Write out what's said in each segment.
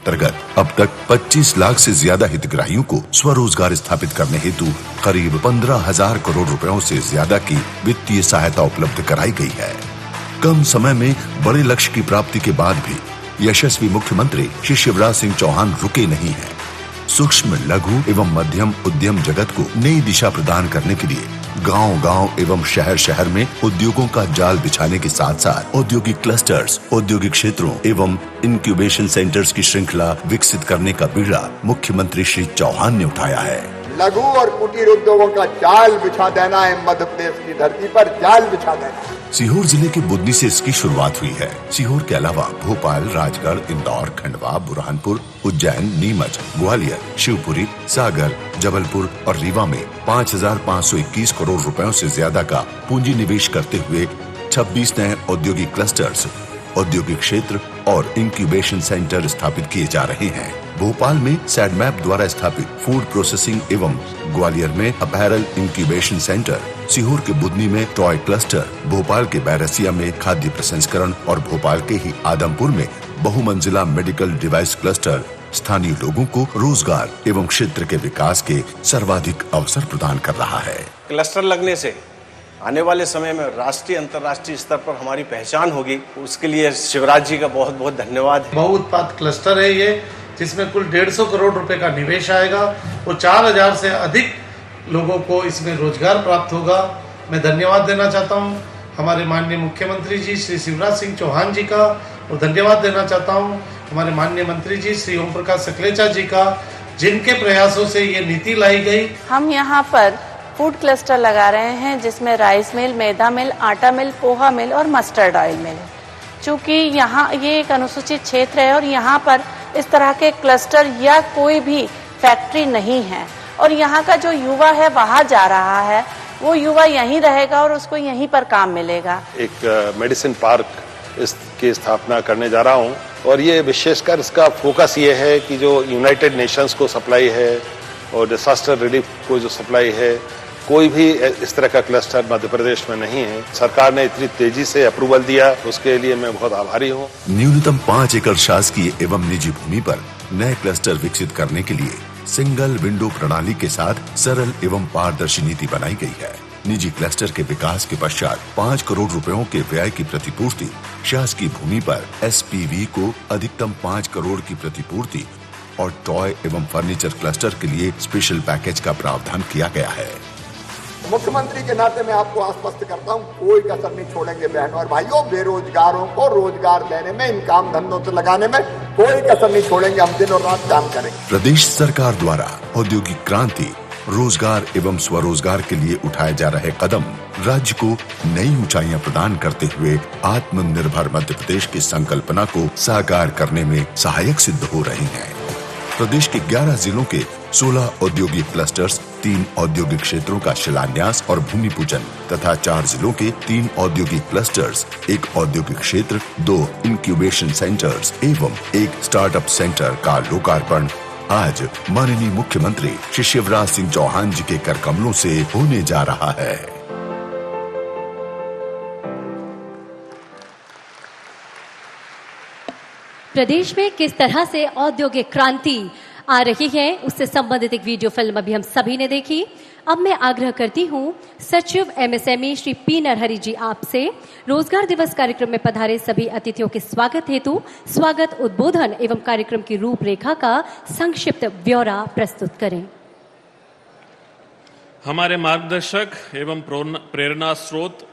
अंतर्गत अब तक 25 लाख से ज्यादा हितग्राहियों को स्वरोजगार स्थापित करने हेतु करीब 15,000 करोड़ रुपयों से ज्यादा की वित्तीय सहायता उपलब्ध कराई गई है। कम समय में बड़े लक्ष्य की प्राप्ति के बाद भी यशस्वी मुख्यमंत्री श्री शिवराज सिंह चौहान रुके नहीं हैं। सूक्ष्म, लघु एवं मध्यम उद्यम जगत को नई दिशा प्रदान करने के लिए गांव-गांव एवं शहर-शहर में उद्योगों का जाल बिछाने के साथ-साथ औद्योगिक क्लस्टर्स, औद्योगिक क्षेत्रों एवं इंक्यूबेशन सेंटर्स की श्रृंखला विकसित करने का बीड़ा मुख्यमंत्री श्री चौहान ने उठाया है। लघु और कुटीर उद्योगों का जाल बिछा देना है, मध्य प्रदेश की धरती पर जाल बिछा देना। सीहोर जिले के बुदनी से इसकी शुरुआत हुई है। सीहोर के अलावा भोपाल, राजगढ़, इंदौर, खंडवा, बुरहानपुर, उज्जैन, नीमच, ग्वालियर, शिवपुरी, सागर, जबलपुर और रीवा में 5,521 करोड़ रुपयों से ज्यादा का पूंजी निवेश करते हुए 26 नए औद्योगिक क्लस्टर्स, औद्योगिक क्षेत्र और इंक्यूबेशन सेंटर स्थापित किए जा रहे हैं। भोपाल में सैडमैप द्वारा स्थापित फूड प्रोसेसिंग एवं ग्वालियर में अपैरल इंक्यूबेशन सेंटर, सीहोर के बुदनी में टॉय क्लस्टर, भोपाल के बैरसिया में खाद्य प्रसंस्करण और भोपाल के ही आदमपुर में बहुमंजिला मेडिकल डिवाइस क्लस्टर स्थानीय लोगों को रोजगार एवं क्षेत्र के विकास के सर्वाधिक अवसर प्रदान कर रहा है। क्लस्टर लगने से आने वाले समय में राष्ट्रीय अंतर्राष्ट्रीय स्तर पर हमारी पहचान होगी। उसके लिए शिवराज जी का बहुत बहुत धन्यवाद। बहुउत्पाद क्लस्टर है ये, जिसमें कुल 150 करोड़ रुपए का निवेश आएगा और 4,000 से अधिक लोगों को इसमें रोजगार प्राप्त होगा। मैं धन्यवाद देना चाहता हूँ हमारे माननीय मुख्यमंत्री जी श्री शिवराज सिंह चौहान जी का, और धन्यवाद देना चाहता हूँ हमारे माननीय मंत्री जी श्री ओम प्रकाश सकलेचा जी का, जिनके प्रयासों से ये नीति लाई गई। हम यहाँ पर फूड क्लस्टर लगा रहे हैं, जिसमें राइस मिल, मैदा मिल, आटा मिल, पोहा मिल और मस्टर्ड ऑयल मिल। चूँकि यहाँ ये एक अनुसूचित क्षेत्र है और यहाँ पर इस तरह के क्लस्टर या कोई भी फैक्ट्री नहीं है, और यहाँ का जो युवा है वहाँ जा रहा है, वो युवा यहीं रहेगा और उसको यहीं पर काम मिलेगा। एक मेडिसिन पार्क इसकी स्थापना करने जा रहा हूँ, और ये विशेषकर इसका फोकस ये है कि जो यूनाइटेड नेशंस को सप्लाई है और डिजास्टर रिलीफ को जो सप्लाई है, कोई भी इस तरह का क्लस्टर मध्य प्रदेश में नहीं है। सरकार ने इतनी तेजी से अप्रूवल दिया, उसके लिए मैं बहुत आभारी हूँ। न्यूनतम 5 एकड़ शासकीय एवं निजी भूमि पर नए क्लस्टर विकसित करने के लिए सिंगल विंडो प्रणाली के साथ सरल एवं पारदर्शी नीति बनाई गई है। निजी क्लस्टर के विकास के पश्चात 5 करोड़ रुपयों के व्यय की प्रतिपूर्ति, शासकीय भूमि पर एसपीवी को अधिकतम 5 करोड़ की प्रतिपूर्ति और टॉय एवं फर्नीचर क्लस्टर के लिए स्पेशल पैकेज का प्रावधान किया गया है। मुख्यमंत्री के नाते मैं आपको आश्वस्त करता हूँ, कोई कसर नहीं छोड़ेंगे बहनों और भाइयों। बेरोजगारों को रोजगार देने में, इन काम धंधों से लगाने में कोई कसर नहीं छोड़ेंगे। हम दिन और रात काम करेंगे। प्रदेश सरकार द्वारा औद्योगिक क्रांति, रोजगार एवं स्वरोजगार के लिए उठाए जा रहे कदम राज्य को नई ऊंचाइयां प्रदान करते हुए आत्मनिर्भर मध्य प्रदेश की संकल्पना को साकार करने में सहायक सिद्ध हो रही हैं। प्रदेश के 11 जिलों के 16 औद्योगिक क्लस्टर्स, 3 औद्योगिक क्षेत्रों का शिलान्यास और भूमि पूजन तथा 4 जिलों के 3 औद्योगिक क्लस्टर्स, 1 औद्योगिक क्षेत्र, 2 इंक्यूबेशन सेंटर्स एवं 1 स्टार्टअप सेंटर का लोकार्पण आज माननीय मुख्यमंत्री श्री शिवराज सिंह चौहान जी के कर कमलों से होने जा रहा है। प्रदेश में किस तरह से औद्योगिक क्रांति आ रही है, उससे संबंधित एक वीडियो फिल्म अभी हम सभी ने देखी। अब मैं आग्रह करती हूँ सचिव एमएसएमई श्री पी नरहरि जी आपसे रोजगार दिवस कार्यक्रम में पधारे सभी अतिथियों के स्वागत हेतु स्वागत उद्बोधन एवं कार्यक्रम की रूपरेखा का संक्षिप्त ब्यौरा प्रस्तुत करें। हमारे मार्गदर्शक एवं प्रेरणा स्रोत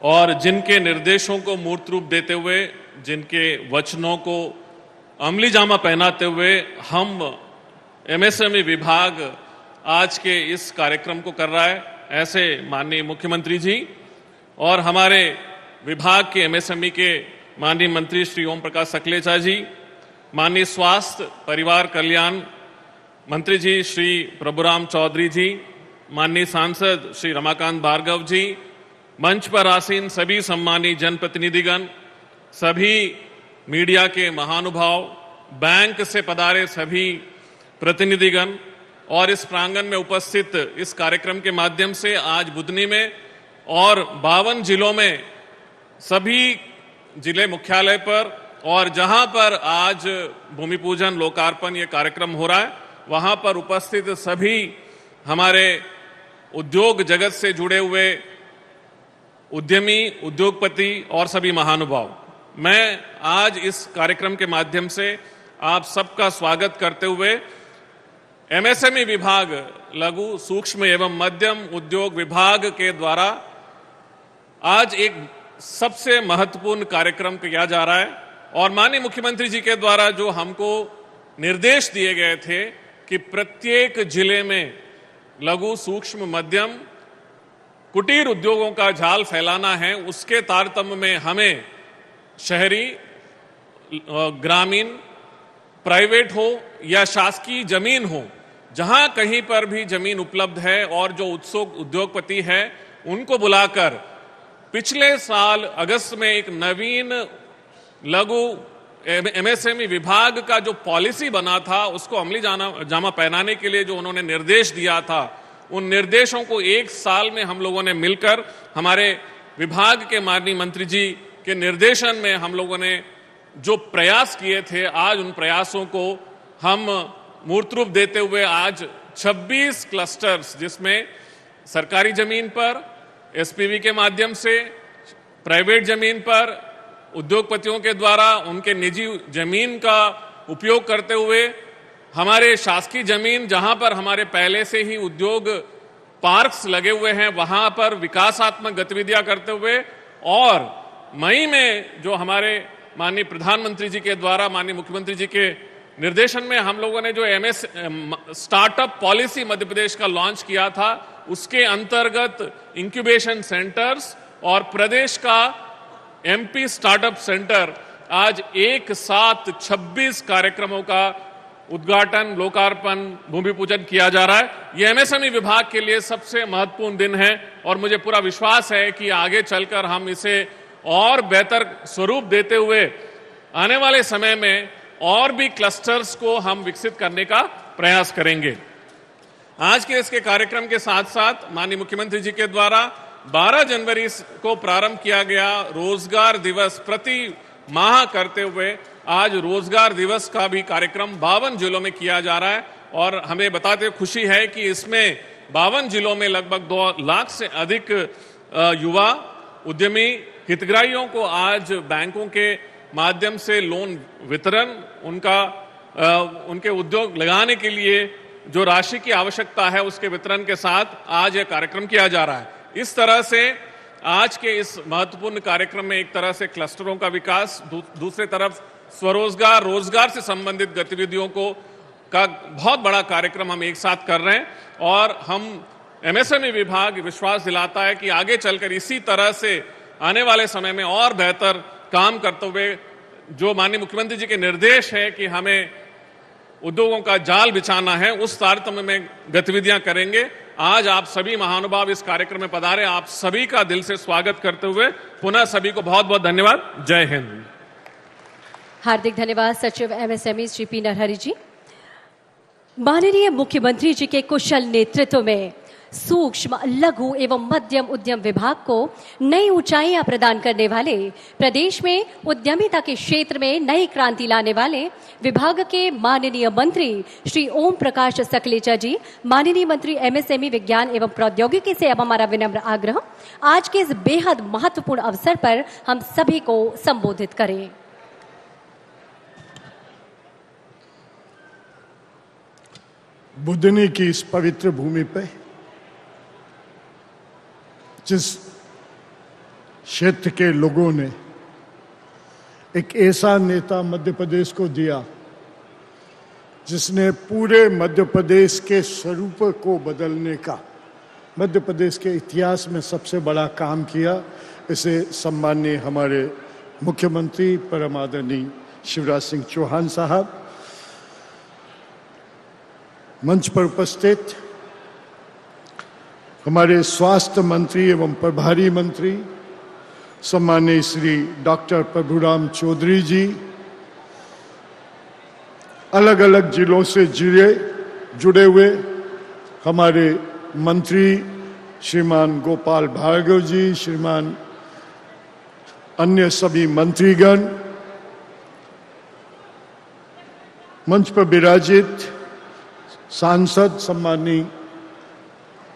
और जिनके निर्देशों को मूर्त रूप देते हुए, जिनके वचनों को अमली जामा पहनाते हुए हम एमएसएमई विभाग आज के इस कार्यक्रम को कर रहा है, ऐसे माननीय मुख्यमंत्री जी और हमारे विभाग के एमएसएमई के माननीय मंत्री श्री ओम प्रकाश सकलेचा जी, माननीय स्वास्थ्य परिवार कल्याण मंत्री जी श्री प्रभुराम चौधरी जी, माननीय सांसद श्री रमाकांत भार्गव जी, मंच पर आसीन सभी सम्मानित जनप्रतिनिधिगण, सभी मीडिया के महानुभाव, बैंक से पधारे सभी प्रतिनिधिगण और इस प्रांगण में उपस्थित इस कार्यक्रम के माध्यम से आज बुदनी में और 52 जिलों में सभी जिले मुख्यालय पर और जहां पर आज भूमि पूजन लोकार्पण ये कार्यक्रम हो रहा है, वहां पर उपस्थित सभी हमारे उद्योग जगत से जुड़े हुए उद्यमी, उद्योगपति और सभी महानुभाव, मैं आज इस कार्यक्रम के माध्यम से आप सबका स्वागत करते हुए एमएसएमई विभाग, लघु सूक्ष्म एवं मध्यम उद्योग विभाग के द्वारा आज एक सबसे महत्वपूर्ण कार्यक्रम किया जा रहा है और माननीय मुख्यमंत्री जी के द्वारा जो हमको निर्देश दिए गए थे कि प्रत्येक जिले में लघु सूक्ष्म मध्यम कुटीर उद्योगों का जाल फैलाना है, उसके तारतम्य में हमें शहरी, ग्रामीण, प्राइवेट हो या शासकीय जमीन हो, जहां कहीं पर भी जमीन उपलब्ध है और जो उत्सुक उद्योगपति है उनको बुलाकर पिछले साल अगस्त में एक नवीन लघु एमएसएमई विभाग का जो पॉलिसी बना था उसको अमली जामा पहनाने के लिए जो उन्होंने निर्देश दिया था, उन निर्देशों को एक साल में हम लोगों ने मिलकर हमारे विभाग के माननीय मंत्री जी के निर्देशन में हम लोगों ने जो प्रयास किए थे, आज उन प्रयासों को हम मूर्त रूप देते हुए आज 26 क्लस्टर्स, जिसमें सरकारी जमीन पर एसपीवी के माध्यम से, प्राइवेट जमीन पर उद्योगपतियों के द्वारा उनके निजी जमीन का उपयोग करते हुए, हमारे शासकीय जमीन जहां पर हमारे पहले से ही उद्योग पार्क्स लगे हुए हैं वहां पर विकासात्मक गतिविधियां करते हुए, और मई में जो हमारे माननीय प्रधानमंत्री जी के द्वारा, माननीय मुख्यमंत्री जी के निर्देशन में हम लोगों ने जो MS startup policy Madhya Pradesh का लॉन्च किया था, उसके अंतर्गत इंक्यूबेशन सेंटर्स और प्रदेश का एमपी स्टार्टअप सेंटर आज एक साथ 26 कार्यक्रमों का उद्घाटन, लोकार्पण, भूमि पूजन किया जा रहा है। यह एमएसएमई विभाग के लिए सबसे महत्वपूर्ण दिन है और मुझे पूरा विश्वास है कि आगे चलकर हम इसे और बेहतर स्वरूप देते हुए आने वाले समय में और भी क्लस्टर्स को हम विकसित करने का प्रयास करेंगे। आज के इसके कार्यक्रम के साथ साथ माननीय मुख्यमंत्री जी के द्वारा 12 जनवरी को प्रारंभ किया गया रोजगार दिवस प्रति माह करते हुए आज रोजगार दिवस का भी कार्यक्रम 52 जिलों में किया जा रहा है और हमें बताते हुए खुशी है कि इसमें 52 जिलों में लगभग 2 लाख से अधिक युवा उद्यमी हितग्राहियों को आज बैंकों के माध्यम से लोन वितरण, उनके उद्योग लगाने के लिए जो राशि की आवश्यकता है उसके वितरण के साथ आज यह कार्यक्रम किया जा रहा है। इस तरह से आज के इस महत्वपूर्ण कार्यक्रम में एक तरह से क्लस्टरों का विकास, दूसरी तरफ स्वरोजगार, रोजगार से संबंधित गतिविधियों का बहुत बड़ा कार्यक्रम हम एक साथ कर रहे हैं और हम एमएसएमई विभाग विश्वास दिलाता है कि आगे चलकर इसी तरह से आने वाले समय में और बेहतर काम करते हुए जो माननीय मुख्यमंत्री जी के निर्देश है कि हमें उद्योगों का जाल बिछाना है, उस तारतम्य में गतिविधियां करेंगे। आज आप सभी महानुभाव इस कार्यक्रम में पधारे, आप सभी का दिल से स्वागत करते हुए पुनः सभी को बहुत बहुत धन्यवाद। जय हिंद। हार्दिक धन्यवाद सचिव एमएसएमई श्री पी नरहरि जी। माननीय मुख्यमंत्री जी के कुशल नेतृत्व में सूक्ष्म, लघु एवं मध्यम उद्यम विभाग को नई ऊंचाइयां प्रदान करने वाले, प्रदेश में उद्यमिता के क्षेत्र में नई क्रांति लाने वाले विभाग के माननीय मंत्री श्री ओम प्रकाश सकलेचा जी, माननीय मंत्री एमएसएमई विज्ञान एवं प्रौद्योगिकी से अब हमारा विनम्र आग्रह, आज के इस बेहद महत्वपूर्ण अवसर पर हम सभी को संबोधित करें। बुधनी की इस पवित्र भूमि पे जिस क्षेत्र के लोगों ने एक ऐसा नेता मध्य प्रदेश को दिया जिसने पूरे मध्य प्रदेश के स्वरूप को बदलने का मध्य प्रदेश के इतिहास में सबसे बड़ा काम किया, इसे सम्माननीय हमारे मुख्यमंत्री परम आदरणीय शिवराज सिंह चौहान साहब, मंच पर उपस्थित हमारे स्वास्थ्य मंत्री एवं प्रभारी मंत्री सम्माननीय श्री डॉक्टर प्रभुराम चौधरी जी, अलग अलग जिलों से जुड़े हुए हमारे मंत्री श्रीमान गोपाल भार्गव जी, श्रीमान अन्य सभी मंत्रीगण, मंच पर विराजित सांसद सम्माननीय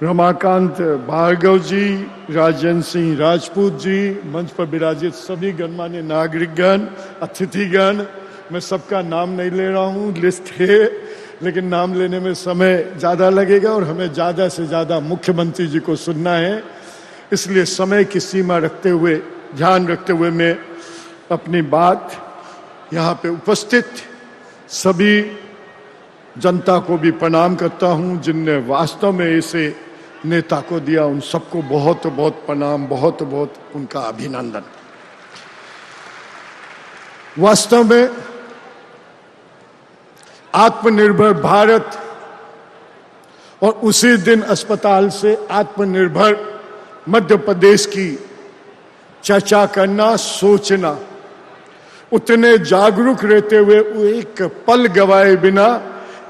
रमाकांत भार्गव जी, राजेंद्र सिंह राजपूत जी, मंच पर विराजित सभी गणमान्य नागरिकगण, अतिथिगण, मैं सबका नाम नहीं ले रहा हूँ, लिस्ट है, लेकिन नाम लेने में समय ज़्यादा लगेगा और हमें ज़्यादा से ज़्यादा मुख्यमंत्री जी को सुनना है, इसलिए समय की सीमा रखते हुए, ध्यान रखते हुए मैं अपनी बात यहाँ पे उपस्थित सभी जनता को भी प्रणाम करता हूँ जिनने वास्तव में इसे नेता को दिया, उन सबको बहुत बहुत प्रणाम, बहुत बहुत उनका अभिनंदन। वास्तव में आत्मनिर्भर भारत और उसी दिन अस्पताल से आत्मनिर्भर मध्य प्रदेश की चर्चा करना, सोचना, उतने जागरूक रहते हुए एक पल गवाए बिना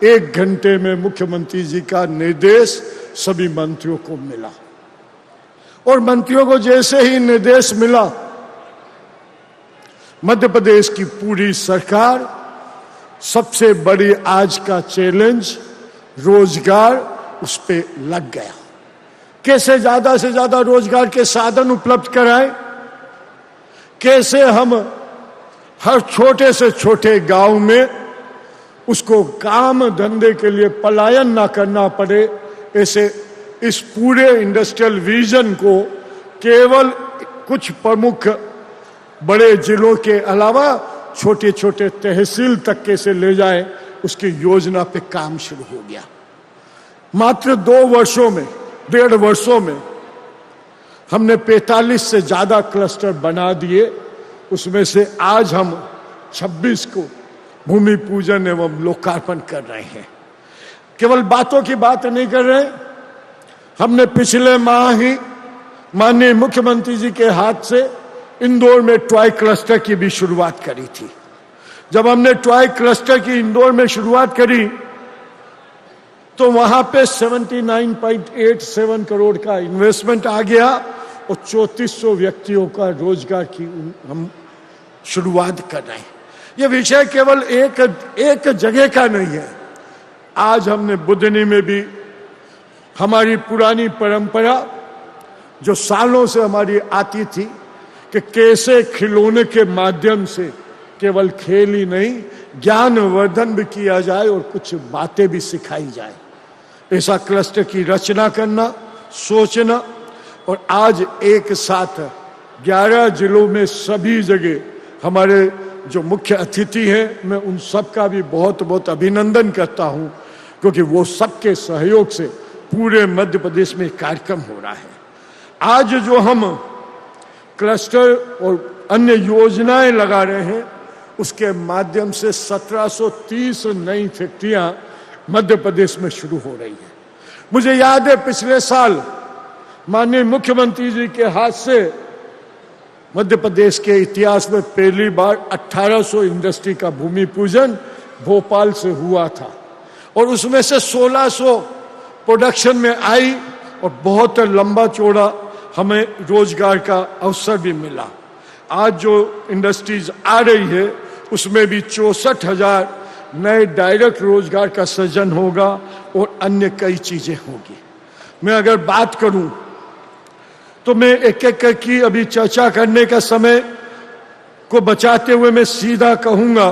1 घंटे में मुख्यमंत्री जी का निर्देश सभी मंत्रियों को मिला और मंत्रियों को जैसे ही निर्देश मिला, मध्य प्रदेश की पूरी सरकार सबसे बड़ी आज का चैलेंज रोजगार, उस पे लग गया। कैसे ज्यादा से ज्यादा रोजगार के साधन उपलब्ध कराएं, कैसे हम हर छोटे से छोटे गांव में उसको काम धंधे के लिए पलायन ना करना पड़े, ऐसे इस पूरे इंडस्ट्रियल विजन को केवल कुछ प्रमुख बड़े जिलों के अलावा छोटे छोटे तहसील तक कैसे ले जाए, उसकी योजना पे काम शुरू हो गया। मात्र 2 वर्षों में, 1.5 वर्षों में हमने 45 से ज्यादा क्लस्टर बना दिए, उसमें से आज हम 26 को भूमि पूजन एवं लोकार्पण कर रहे हैं। केवल बातों की बात नहीं कर रहे, हमने पिछले माह ही माननीय मुख्यमंत्री जी के हाथ से इंदौर में टॉय क्लस्टर की भी शुरुआत करी थी। जब हमने टॉय क्लस्टर की इंदौर में शुरुआत करी तो वहां पे 79.87 करोड़ का इन्वेस्टमेंट आ गया और 3400 व्यक्तियों का रोजगार की हम शुरुआत कर रहे हैं। ये विषय केवल एक जगह का नहीं है। आज हमने बुधनी में भी हमारी पुरानी परंपरा जो सालों से हमारी आती थी कि कैसे खिलौने के माध्यम से केवल खेल ही नहीं, ज्ञानवर्धन भी किया जाए और कुछ बातें भी सिखाई जाए, ऐसा क्लस्टर की रचना करना, सोचना। और आज एक साथ 11 जिलों में सभी जगह हमारे जो मुख्य अतिथि हैं, मैं उन सब का भी बहुत बहुत अभिनंदन करता हूं, क्योंकि वो सबके सहयोग से पूरे मध्य प्रदेश में कार्यक्रम हो रहा है। आज जो हम क्लस्टर और अन्य योजनाएं लगा रहे हैं, उसके माध्यम से 1730 नई फैक्ट्रियां मध्य प्रदेश में शुरू हो रही है। मुझे याद है पिछले साल माननीय मुख्यमंत्री जी के हाथ से मध्य प्रदेश के इतिहास में पहली बार 1800 इंडस्ट्री का भूमि पूजन भोपाल से हुआ था और उसमें से 1600 प्रोडक्शन में आई और बहुत लंबा चौड़ा हमें रोजगार का अवसर भी मिला। आज जो इंडस्ट्रीज आ रही है उसमें भी 64,000 नए डायरेक्ट रोजगार का सृजन होगा और अन्य कई चीजें होगी। मैं अगर बात करूं तो मैं एक एक की अभी चर्चा करने का समय को बचाते हुए मैं सीधा कहूंगा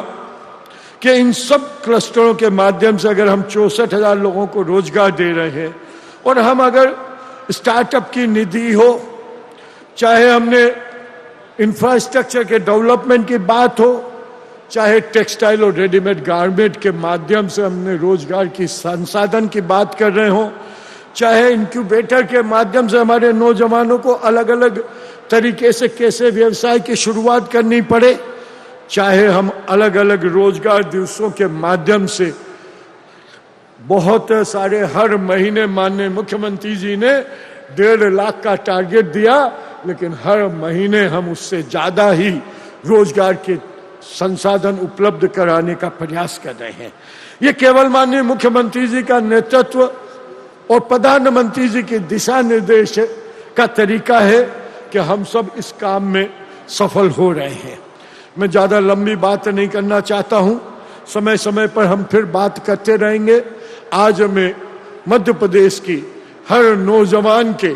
कि इन सब क्लस्टरों के माध्यम से अगर हम 64,000 लोगों को रोजगार दे रहे हैं और हम अगर स्टार्टअप की निधि हो, चाहे हमने इंफ्रास्ट्रक्चर के डेवलपमेंट की बात हो, चाहे टेक्सटाइल और रेडीमेड गारमेंट के माध्यम से हमने रोजगार की संसाधन की बात कर रहे हो, चाहे इंक्यूबेटर के माध्यम से हमारे नौजवानों को अलग अलग तरीके से कैसे व्यवसाय की शुरुआत करनी पड़े, चाहे हम अलग अलग रोजगार दिवसों के माध्यम से बहुत सारे हर महीने माननीय मुख्यमंत्री जी ने 1.5 लाख का टारगेट दिया, लेकिन हर महीने हम उससे ज्यादा ही रोजगार के संसाधन उपलब्ध कराने का प्रयास कर रहे हैं। ये केवल माननीय मुख्यमंत्री जी का नेतृत्व और प्रधानमंत्री जी के दिशा निर्देश का तरीका है कि हम सब इस काम में सफल हो रहे हैं। मैं ज्यादा लंबी बात नहीं करना चाहता हूं, समय समय पर हम फिर बात करते रहेंगे। आज हमें मध्य प्रदेश की हर नौजवान के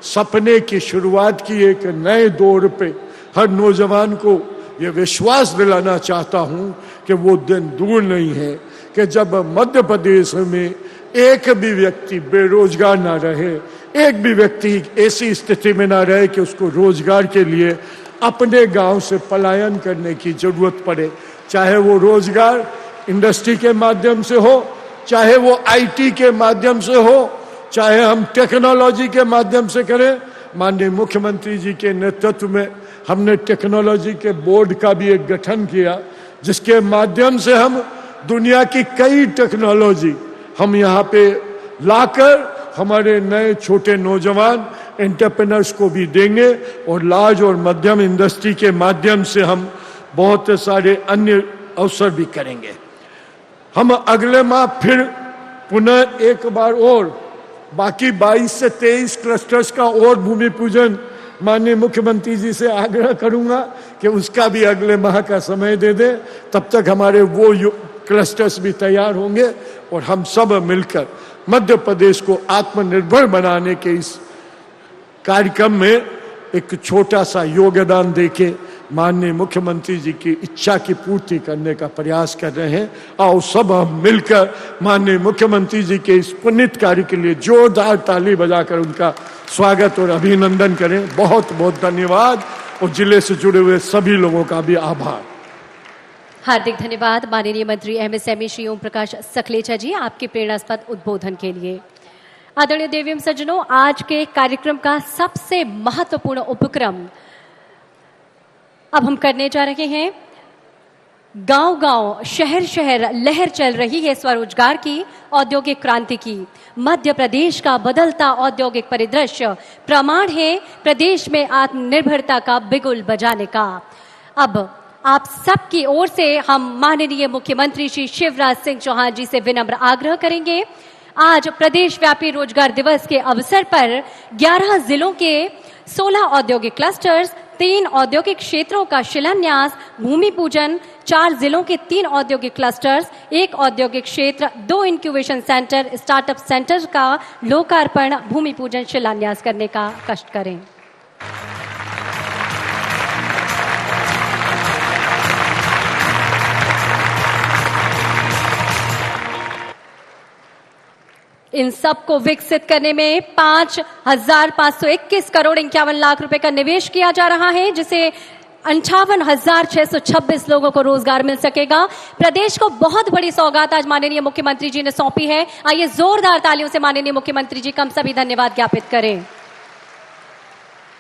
सपने की शुरुआत की एक नए दौर पे हर नौजवान को ये विश्वास दिलाना चाहता हूं कि वो दिन दूर नहीं है कि जब मध्य प्रदेश में एक भी व्यक्ति बेरोजगार ना रहे, एक भी व्यक्ति ऐसी स्थिति में ना रहे कि उसको रोजगार के लिए अपने गांव से पलायन करने की जरूरत पड़े। चाहे वो रोजगार इंडस्ट्री के माध्यम से हो, चाहे वो आईटी के माध्यम से हो, चाहे हम टेक्नोलॉजी के माध्यम से करें। माननीय मुख्यमंत्री जी के नेतृत्व में हमने टेक्नोलॉजी के बोर्ड का भी एक गठन किया, जिसके माध्यम से हम दुनिया की कई टेक्नोलॉजी हम यहाँ पे लाकर हमारे नए छोटे नौजवान एंटरप्रेन्योर्स को भी देंगे और लार्ज और मध्यम इंडस्ट्री के माध्यम से हम बहुत सारे अन्य अवसर भी करेंगे। हम अगले माह फिर पुनः एक बार और बाकी 22 से 23 क्लस्टर्स का और भूमि पूजन माननीय मुख्यमंत्री जी से आग्रह करूंगा कि उसका भी अगले माह का समय दे दें। तब तक हमारे वो क्लस्टर्स भी तैयार होंगे और हम सब मिलकर मध्य प्रदेश को आत्मनिर्भर बनाने के इस कार्यक्रम में एक छोटा सा योगदान देके माननीय मुख्यमंत्री जी की इच्छा की पूर्ति करने का प्रयास कर रहे हैं। आओ सब हम मिलकर माननीय मुख्यमंत्री जी के इस पुनीत कार्य के लिए जोरदार ताली बजाकर उनका स्वागत और अभिनंदन करें। बहुत बहुत धन्यवाद और जिले से जुड़े हुए सभी लोगों का भी आभार। हार्दिक धन्यवाद माननीय मंत्री एमएसएमई श्री ओम प्रकाश सखलेचा जी, आपके प्रेरणास्पद उद्बोधन के लिए। आदरणीय देवीम सज्जनों, आज के कार्यक्रम का सबसे महत्वपूर्ण उपक्रम अब हम करने जा रहे हैं। गांव गांव शहर शहर लहर चल रही है स्वरोजगार की, औद्योगिक क्रांति की। मध्य प्रदेश का बदलता औद्योगिक परिदृश्य प्रमाण है प्रदेश में आत्मनिर्भरता का बिगुल बजाने का। अब आप सबकी ओर से हम माननीय मुख्यमंत्री श्री शिवराज सिंह चौहान जी से विनम्र आग्रह करेंगे। आज प्रदेश व्यापी रोजगार दिवस के अवसर पर 11 जिलों के 16 औद्योगिक क्लस्टर्स, 3 औद्योगिक क्षेत्रों का शिलान्यास, भूमि पूजन, 4 जिलों के 3 औद्योगिक क्लस्टर्स, 1 औद्योगिक क्षेत्र, 2 इंक्यूबेशन सेंटर, स्टार्टअप सेंटर का लोकार्पण, भूमि पूजन, शिलान्यास करने का कष्ट करें। इन सब को विकसित करने में 5,521 करोड़ 51 लाख रुपए का निवेश किया जा रहा है, जिसे 58,626 लोगों को रोजगार मिल सकेगा। प्रदेश को बहुत बड़ी सौगात आज माननीय मुख्यमंत्री जी ने सौंपी है। आइए जोरदार तालियों से माननीय मुख्यमंत्री जी का हम सभी धन्यवाद ज्ञापित करें।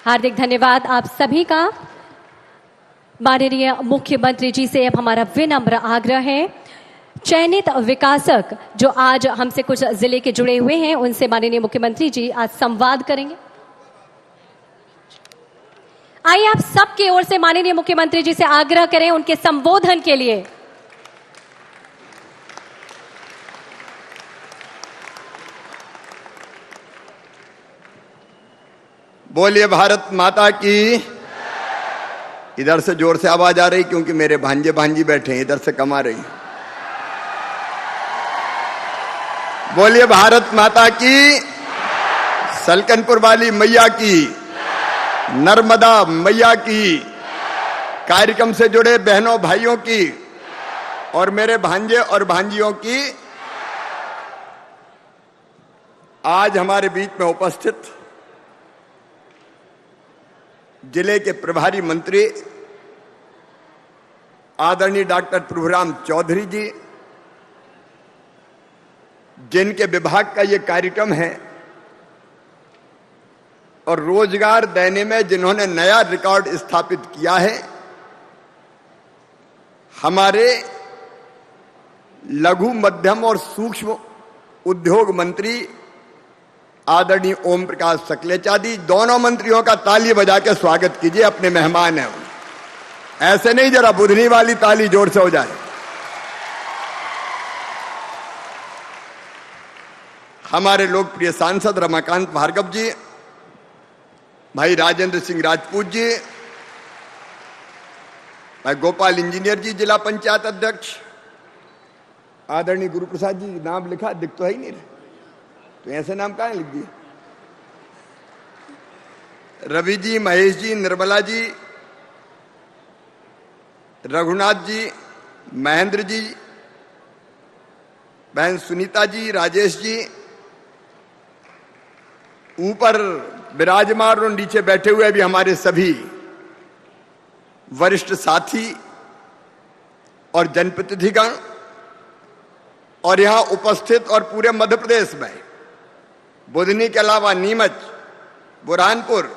हार्दिक धन्यवाद आप सभी का। माननीय मुख्यमंत्री जी से अब हमारा विनम्र आग्रह है, चयनित विकासक जो आज हमसे कुछ जिले के जुड़े हुए हैं, उनसे माननीय मुख्यमंत्री जी आज संवाद करेंगे। आइए आप सबकी ओर से माननीय मुख्यमंत्री जी से आग्रह करें उनके संबोधन के लिए। बोलिए भारत माता की। इधर से जोर से आवाज आ रही क्योंकि मेरे भांजे भांजी बैठे हैं, इधर से कम आ रही। बोलिए भारत माता की। सलकनपुर वाली मैया की, नर्मदा मैया की, कार्यक्रम से जुड़े बहनों भाइयों की और मेरे भांजे और भांजियों की आज हमारे बीच में उपस्थित जिले के प्रभारी मंत्री आदरणीय डॉक्टर प्रभुराम चौधरी जी, जिनके विभाग का ये कार्यक्रम है और रोजगार देने में जिन्होंने नया रिकॉर्ड स्थापित किया है, हमारे लघु मध्यम और सूक्ष्म उद्योग मंत्री आदरणीय ओम प्रकाश सखलेचा जी, दोनों मंत्रियों का ताली बजा के स्वागत कीजिए। अपने मेहमान हैं, ऐसे नहीं, जरा बुधनी वाली ताली जोर से हो जाए। हमारे लोकप्रिय सांसद रमाकांत भार्गव जी, भाई राजेंद्र सिंह राजपूत जी, भाई गोपाल इंजीनियर जी जिला पंचायत अध्यक्ष, आदरणीय गुरु प्रसाद जी नाम लिखा, दिख तो है ही नहीं रहे, तो ऐसे नाम कहाँ लिख दिए? रवि जी, महेश जी, निर्मला जी, रघुनाथ जी, महेंद्र जी, बहन सुनीता जी, राजेश जी, ऊपर विराजमान और नीचे बैठे हुए भी हमारे सभी वरिष्ठ साथी और जनप्रतिनिधिगण, और यहां उपस्थित और पूरे मध्य प्रदेश में बुधनी के अलावा नीमच, बुरहानपुर,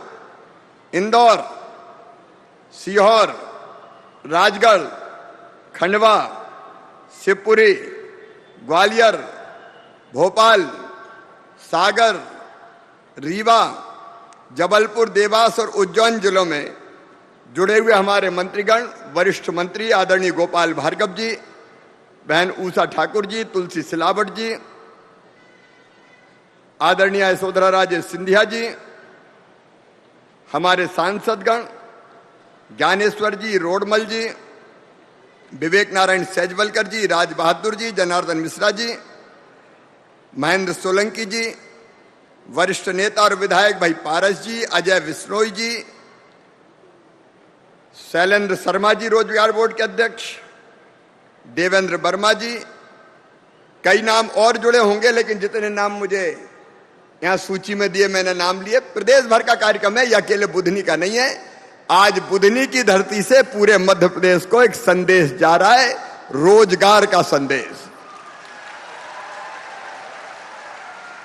इंदौर, सीहोर, राजगढ़, खंडवा, शिवपुरी, ग्वालियर, भोपाल, सागर, रीवा, जबलपुर, देवास और उज्जैन जिलों में जुड़े हुए हमारे मंत्रीगण, वरिष्ठ मंत्री आदरणीय गोपाल भार्गव जी, बहन उषा ठाकुर जी, तुलसी सिलावट जी, आदरणीय यशोधरा राजे सिंधिया जी, हमारे सांसदगण ज्ञानेश्वर जी, रोडमल जी, विवेक नारायण सैजवलकर जी, राज बहादुर जी, जनार्दन मिश्रा जी, महेंद्र सोलंकी जी, वरिष्ठ नेता और विधायक भाई पारस जी, अजय विश्नोई जी, शैलेंद्र शर्मा जी, रोजगार बोर्ड के अध्यक्ष, देवेंद्र वर्मा जी, कई नाम और जुड़े होंगे, लेकिन जितने नाम मुझे यहां सूची में दिए मैंने नाम लिए। प्रदेश भर का कार्यक्रम है, यह अकेले बुधनी का नहीं है। आज बुधनी की धरती से पूरे मध्य प्रदेश को एक संदेश जा रहा है, रोजगार का संदेश।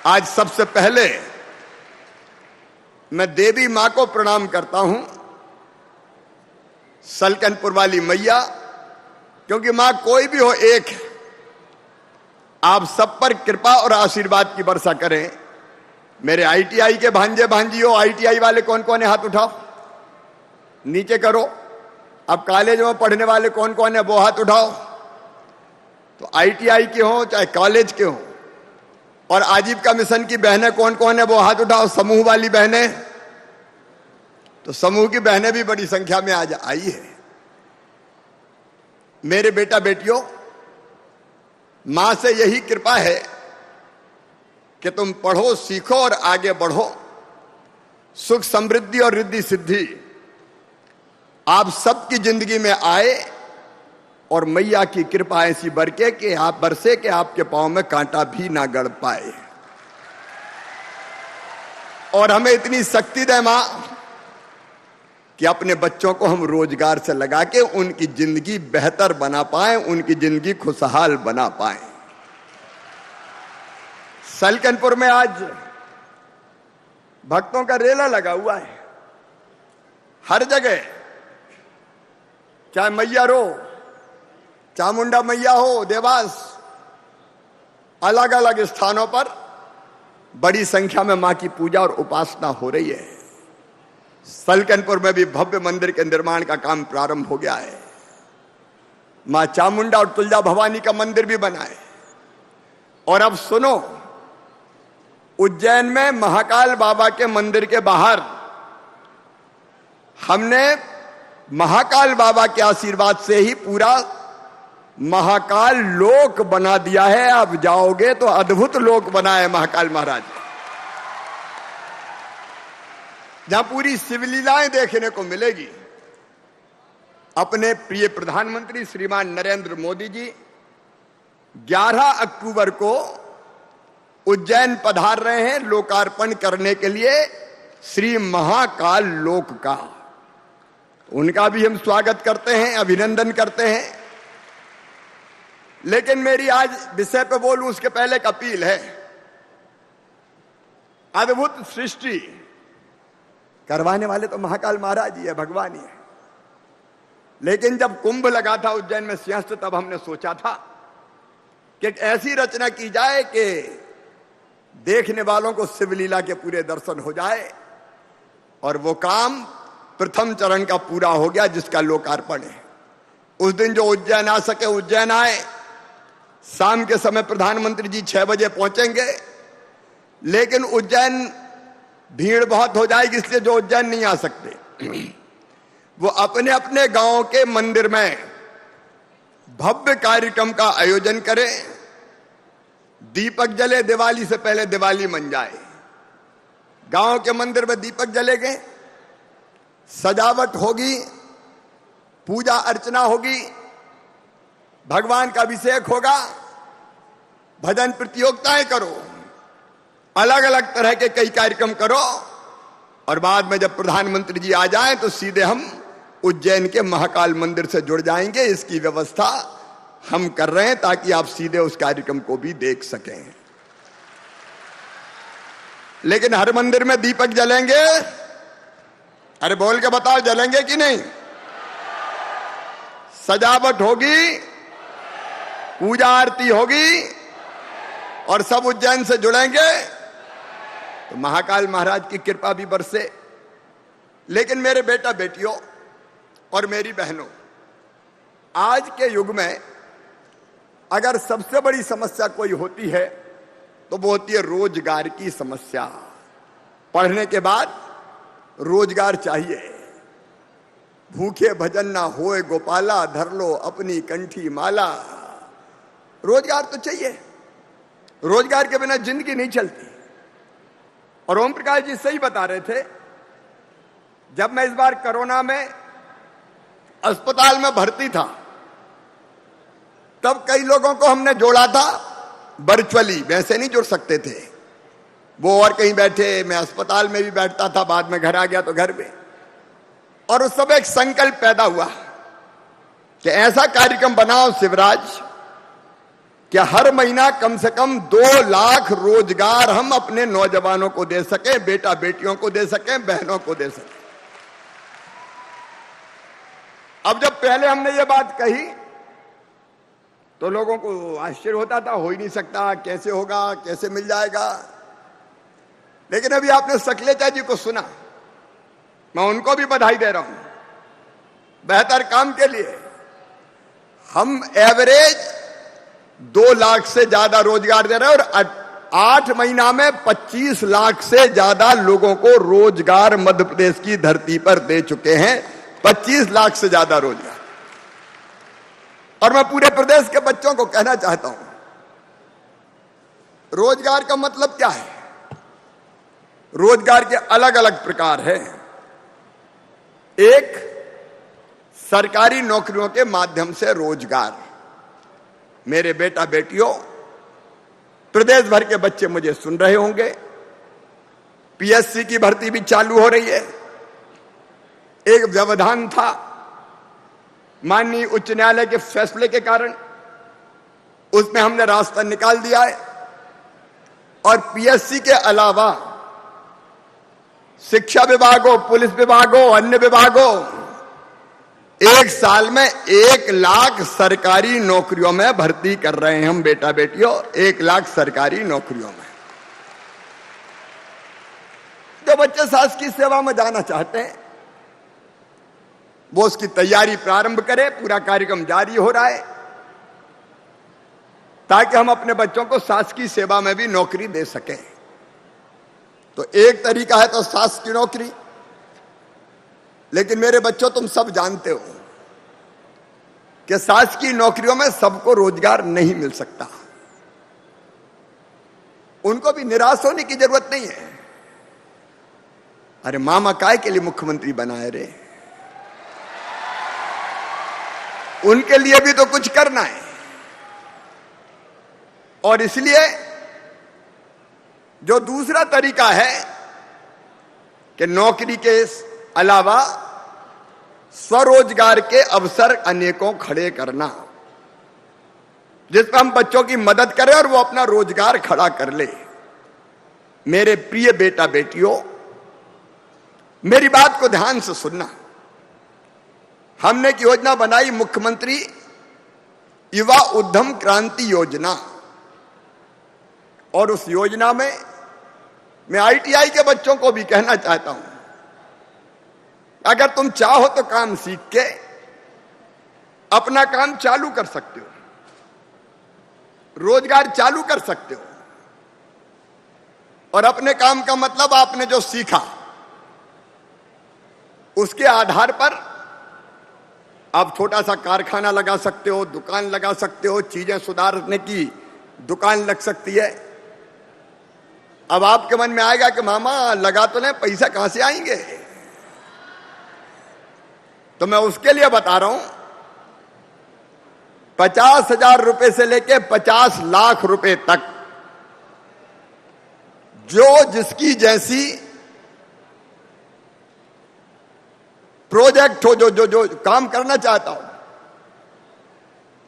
आज सबसे पहले मैं देवी मां को प्रणाम करता हूं, सलकनपुर वाली मैया, क्योंकि मां कोई भी हो एक है। आप सब पर कृपा और आशीर्वाद की वर्षा करें। मेरे आईटीआई के भांजे भांजियों, आईटीआई वाले कौन कौन है हाथ उठाओ, नीचे करो। अब कॉलेज में पढ़ने वाले कौन कौन है वो हाथ उठाओ। तो आईटीआई के हो चाहे कॉलेज के हो, और आजीविका मिशन की बहनें कौन कौन है वो हाथ उठाओ। समूह वाली बहनें, तो समूह की बहनें भी बड़ी संख्या में आज आई है। मेरे बेटा बेटियों, मां से यही कृपा है कि तुम पढ़ो, सीखो और आगे बढ़ो। सुख समृद्धि और रिद्धि सिद्धि आप सबकी जिंदगी में आए, और मैया की कृपा ऐसी बरके कि आप बरसे कि आपके पांव में कांटा भी ना गड़ पाए। और हमें इतनी शक्ति दे मां कि अपने बच्चों को हम रोजगार से लगा के उनकी जिंदगी बेहतर बना पाए, उनकी जिंदगी खुशहाल बना पाए। सलकनपुर में आज भक्तों का रेला लगा हुआ है हर जगह, चाहे मैया रो, चामुंडा मैया हो, देवास, अलग अलग स्थानों पर बड़ी संख्या में मां की पूजा और उपासना हो रही है। सलकनपुर में भी भव्य मंदिर के निर्माण का काम प्रारंभ हो गया है। मां चामुंडा और तुलजा भवानी का मंदिर भी बना है। और अब सुनो, उज्जैन में महाकाल बाबा के मंदिर के बाहर हमने महाकाल बाबा के आशीर्वाद से ही पूरा महाकाल लोक बना दिया है। आप जाओगे तो अद्भुत लोक बना है महाकाल महाराज, जहां पूरी शिवलीलाएं देखने को मिलेगी। अपने प्रिय प्रधानमंत्री श्रीमान नरेंद्र मोदी जी 11 अक्टूबर को उज्जैन पधार रहे हैं लोकार्पण करने के लिए श्री महाकाल लोक का। उनका भी हम स्वागत करते हैं, अभिनंदन करते हैं। लेकिन मेरी आज विषय पे बोलूं उसके पहले एक अपील है। अद्भुत सृष्टि करवाने वाले तो महाकाल महाराज ही है, भगवान ही है। लेकिन जब कुंभ लगा था उज्जैन में सिंहस्थ, तब हमने सोचा था कि एक ऐसी रचना की जाए कि देखने वालों को शिवलीला के पूरे दर्शन हो जाए। और वो काम प्रथम चरण का पूरा हो गया, जिसका लोकार्पण है। उस दिन जो उज्जैन आ सके उज्जैन आए। शाम के समय प्रधानमंत्री जी 6 बजे पहुंचेंगे, लेकिन उज्जैन भीड़ बहुत हो जाएगी, इसलिए जो उज्जैन नहीं आ सकते वो अपने अपने गांव के मंदिर में भव्य कार्यक्रम का आयोजन करें। दीपक जले दिवाली से पहले दिवाली मन जाए। गांव के मंदिर में दीपक जलेंगे, सजावट होगी, पूजा अर्चना होगी, भगवान का अभिषेक होगा, भजन प्रतियोगिताएं करो, अलग अलग तरह के कई कार्यक्रम करो, और बाद में जब प्रधानमंत्री जी आ जाएं तो सीधे हम उज्जैन के महाकाल मंदिर से जुड़ जाएंगे। इसकी व्यवस्था हम कर रहे हैं ताकि आप सीधे उस कार्यक्रम को भी देख सकें। लेकिन हर मंदिर में दीपक जलेंगे? अरे बोल के बताओ, जलेंगे कि नहीं? सजावट होगी, पूजा आरती होगी, और सब उज्जैन से जुड़ेंगे तो महाकाल महाराज की कृपा भी बरसे। लेकिन मेरे बेटा बेटियों और मेरी बहनों, आज के युग में अगर सबसे बड़ी समस्या कोई होती है तो वो होती है रोजगार की समस्या। पढ़ने के बाद रोजगार चाहिए। भूखे भजन ना होए गोपाला, धर लो अपनी कंठी माला। रोजगार तो चाहिए, रोजगार के बिना जिंदगी नहीं चलती। और ओम प्रकाश जी सही बता रहे थे, जब मैं इस बार कोरोना में अस्पताल में भर्ती था तब कई लोगों को हमने जोड़ा था वर्चुअली, वैसे नहीं जुड़ सकते थे। वो और कहीं बैठे, मैं अस्पताल में भी बैठता था, बाद में घर आ गया तो घर में। और उस समय एक संकल्प पैदा हुआ कि ऐसा कार्यक्रम बनाओ शिवराज कि हर महीना कम से कम 2 लाख रोजगार हम अपने नौजवानों को दे सके, बेटा बेटियों को दे सके, बहनों को दे सके। अब जब पहले हमने ये बात कही तो लोगों को आश्चर्य होता था, हो ही नहीं सकता, कैसे होगा, कैसे मिल जाएगा। लेकिन अभी आपने सकलेचा जी को सुना, मैं उनको भी बधाई दे रहा हूं बेहतर काम के लिए। हम एवरेज 2 लाख से ज्यादा रोजगार दे रहे हैं और 8 महीना में 25 लाख से ज्यादा लोगों को रोजगार मध्य प्रदेश की धरती पर दे चुके हैं। 25 लाख से ज्यादा रोजगार। और मैं पूरे प्रदेश के बच्चों को कहना चाहता हूं, रोजगार का मतलब क्या है? रोजगार के अलग अलग प्रकार हैं। एक, सरकारी नौकरियों के माध्यम से रोजगार। मेरे बेटा बेटियों, प्रदेश भर के बच्चे मुझे सुन रहे होंगे, पीएससी की भर्ती भी चालू हो रही है। एक व्यवधान था माननीय उच्च न्यायालय के फैसले के कारण, उसमें हमने रास्ता निकाल दिया है। और पीएससी के अलावा शिक्षा विभाग हो, पुलिस विभाग हो, अन्य विभाग हो, 1 साल में 1 लाख सरकारी नौकरियों में भर्ती कर रहे हैं हम बेटा बेटियों। 1 लाख सरकारी नौकरियों में। जो बच्चे शासकीय सेवा में जाना चाहते हैं वो उसकी तैयारी प्रारंभ करें। पूरा कार्यक्रम जारी हो रहा है ताकि हम अपने बच्चों को शासकीय सेवा में भी नौकरी दे सकें। तो एक तरीका है तो शासकीय नौकरी। लेकिन मेरे बच्चों, तुम सब जानते हो कि शासकीय नौकरियों में सबको रोजगार नहीं मिल सकता। उनको भी निराश होने की जरूरत नहीं है। अरे मामा काय के लिए मुख्यमंत्री बनाए रे, उनके लिए भी तो कुछ करना है। और इसलिए जो दूसरा तरीका है कि नौकरी के अलावा स्वरोजगार के अवसर अनेकों खड़े करना, जिसमें हम बच्चों की मदद करें और वो अपना रोजगार खड़ा कर ले। मेरे प्रिय बेटा बेटियों, मेरी बात को ध्यान से सुनना। हमने एक योजना बनाई, मुख्यमंत्री युवा उद्यम क्रांति योजना। और उस योजना में मैं आईटीआई के बच्चों को भी कहना चाहता हूं, अगर तुम चाहो तो काम सीख के अपना काम चालू कर सकते हो, रोजगार चालू कर सकते हो। और अपने काम का मतलब आपने जो सीखा उसके आधार पर आप छोटा सा कारखाना लगा सकते हो, दुकान लगा सकते हो, चीजें सुधारने की दुकान लग सकती है। अब आपके मन में आएगा कि मामा लगा तो नहीं, पैसा कहां से आएंगे? तो मैं उसके लिए बता रहा हूं, 50,000 रुपए से लेके 50 लाख रुपए तक जो जिसकी जैसी प्रोजेक्ट हो, जो जो जो काम करना चाहता हूं,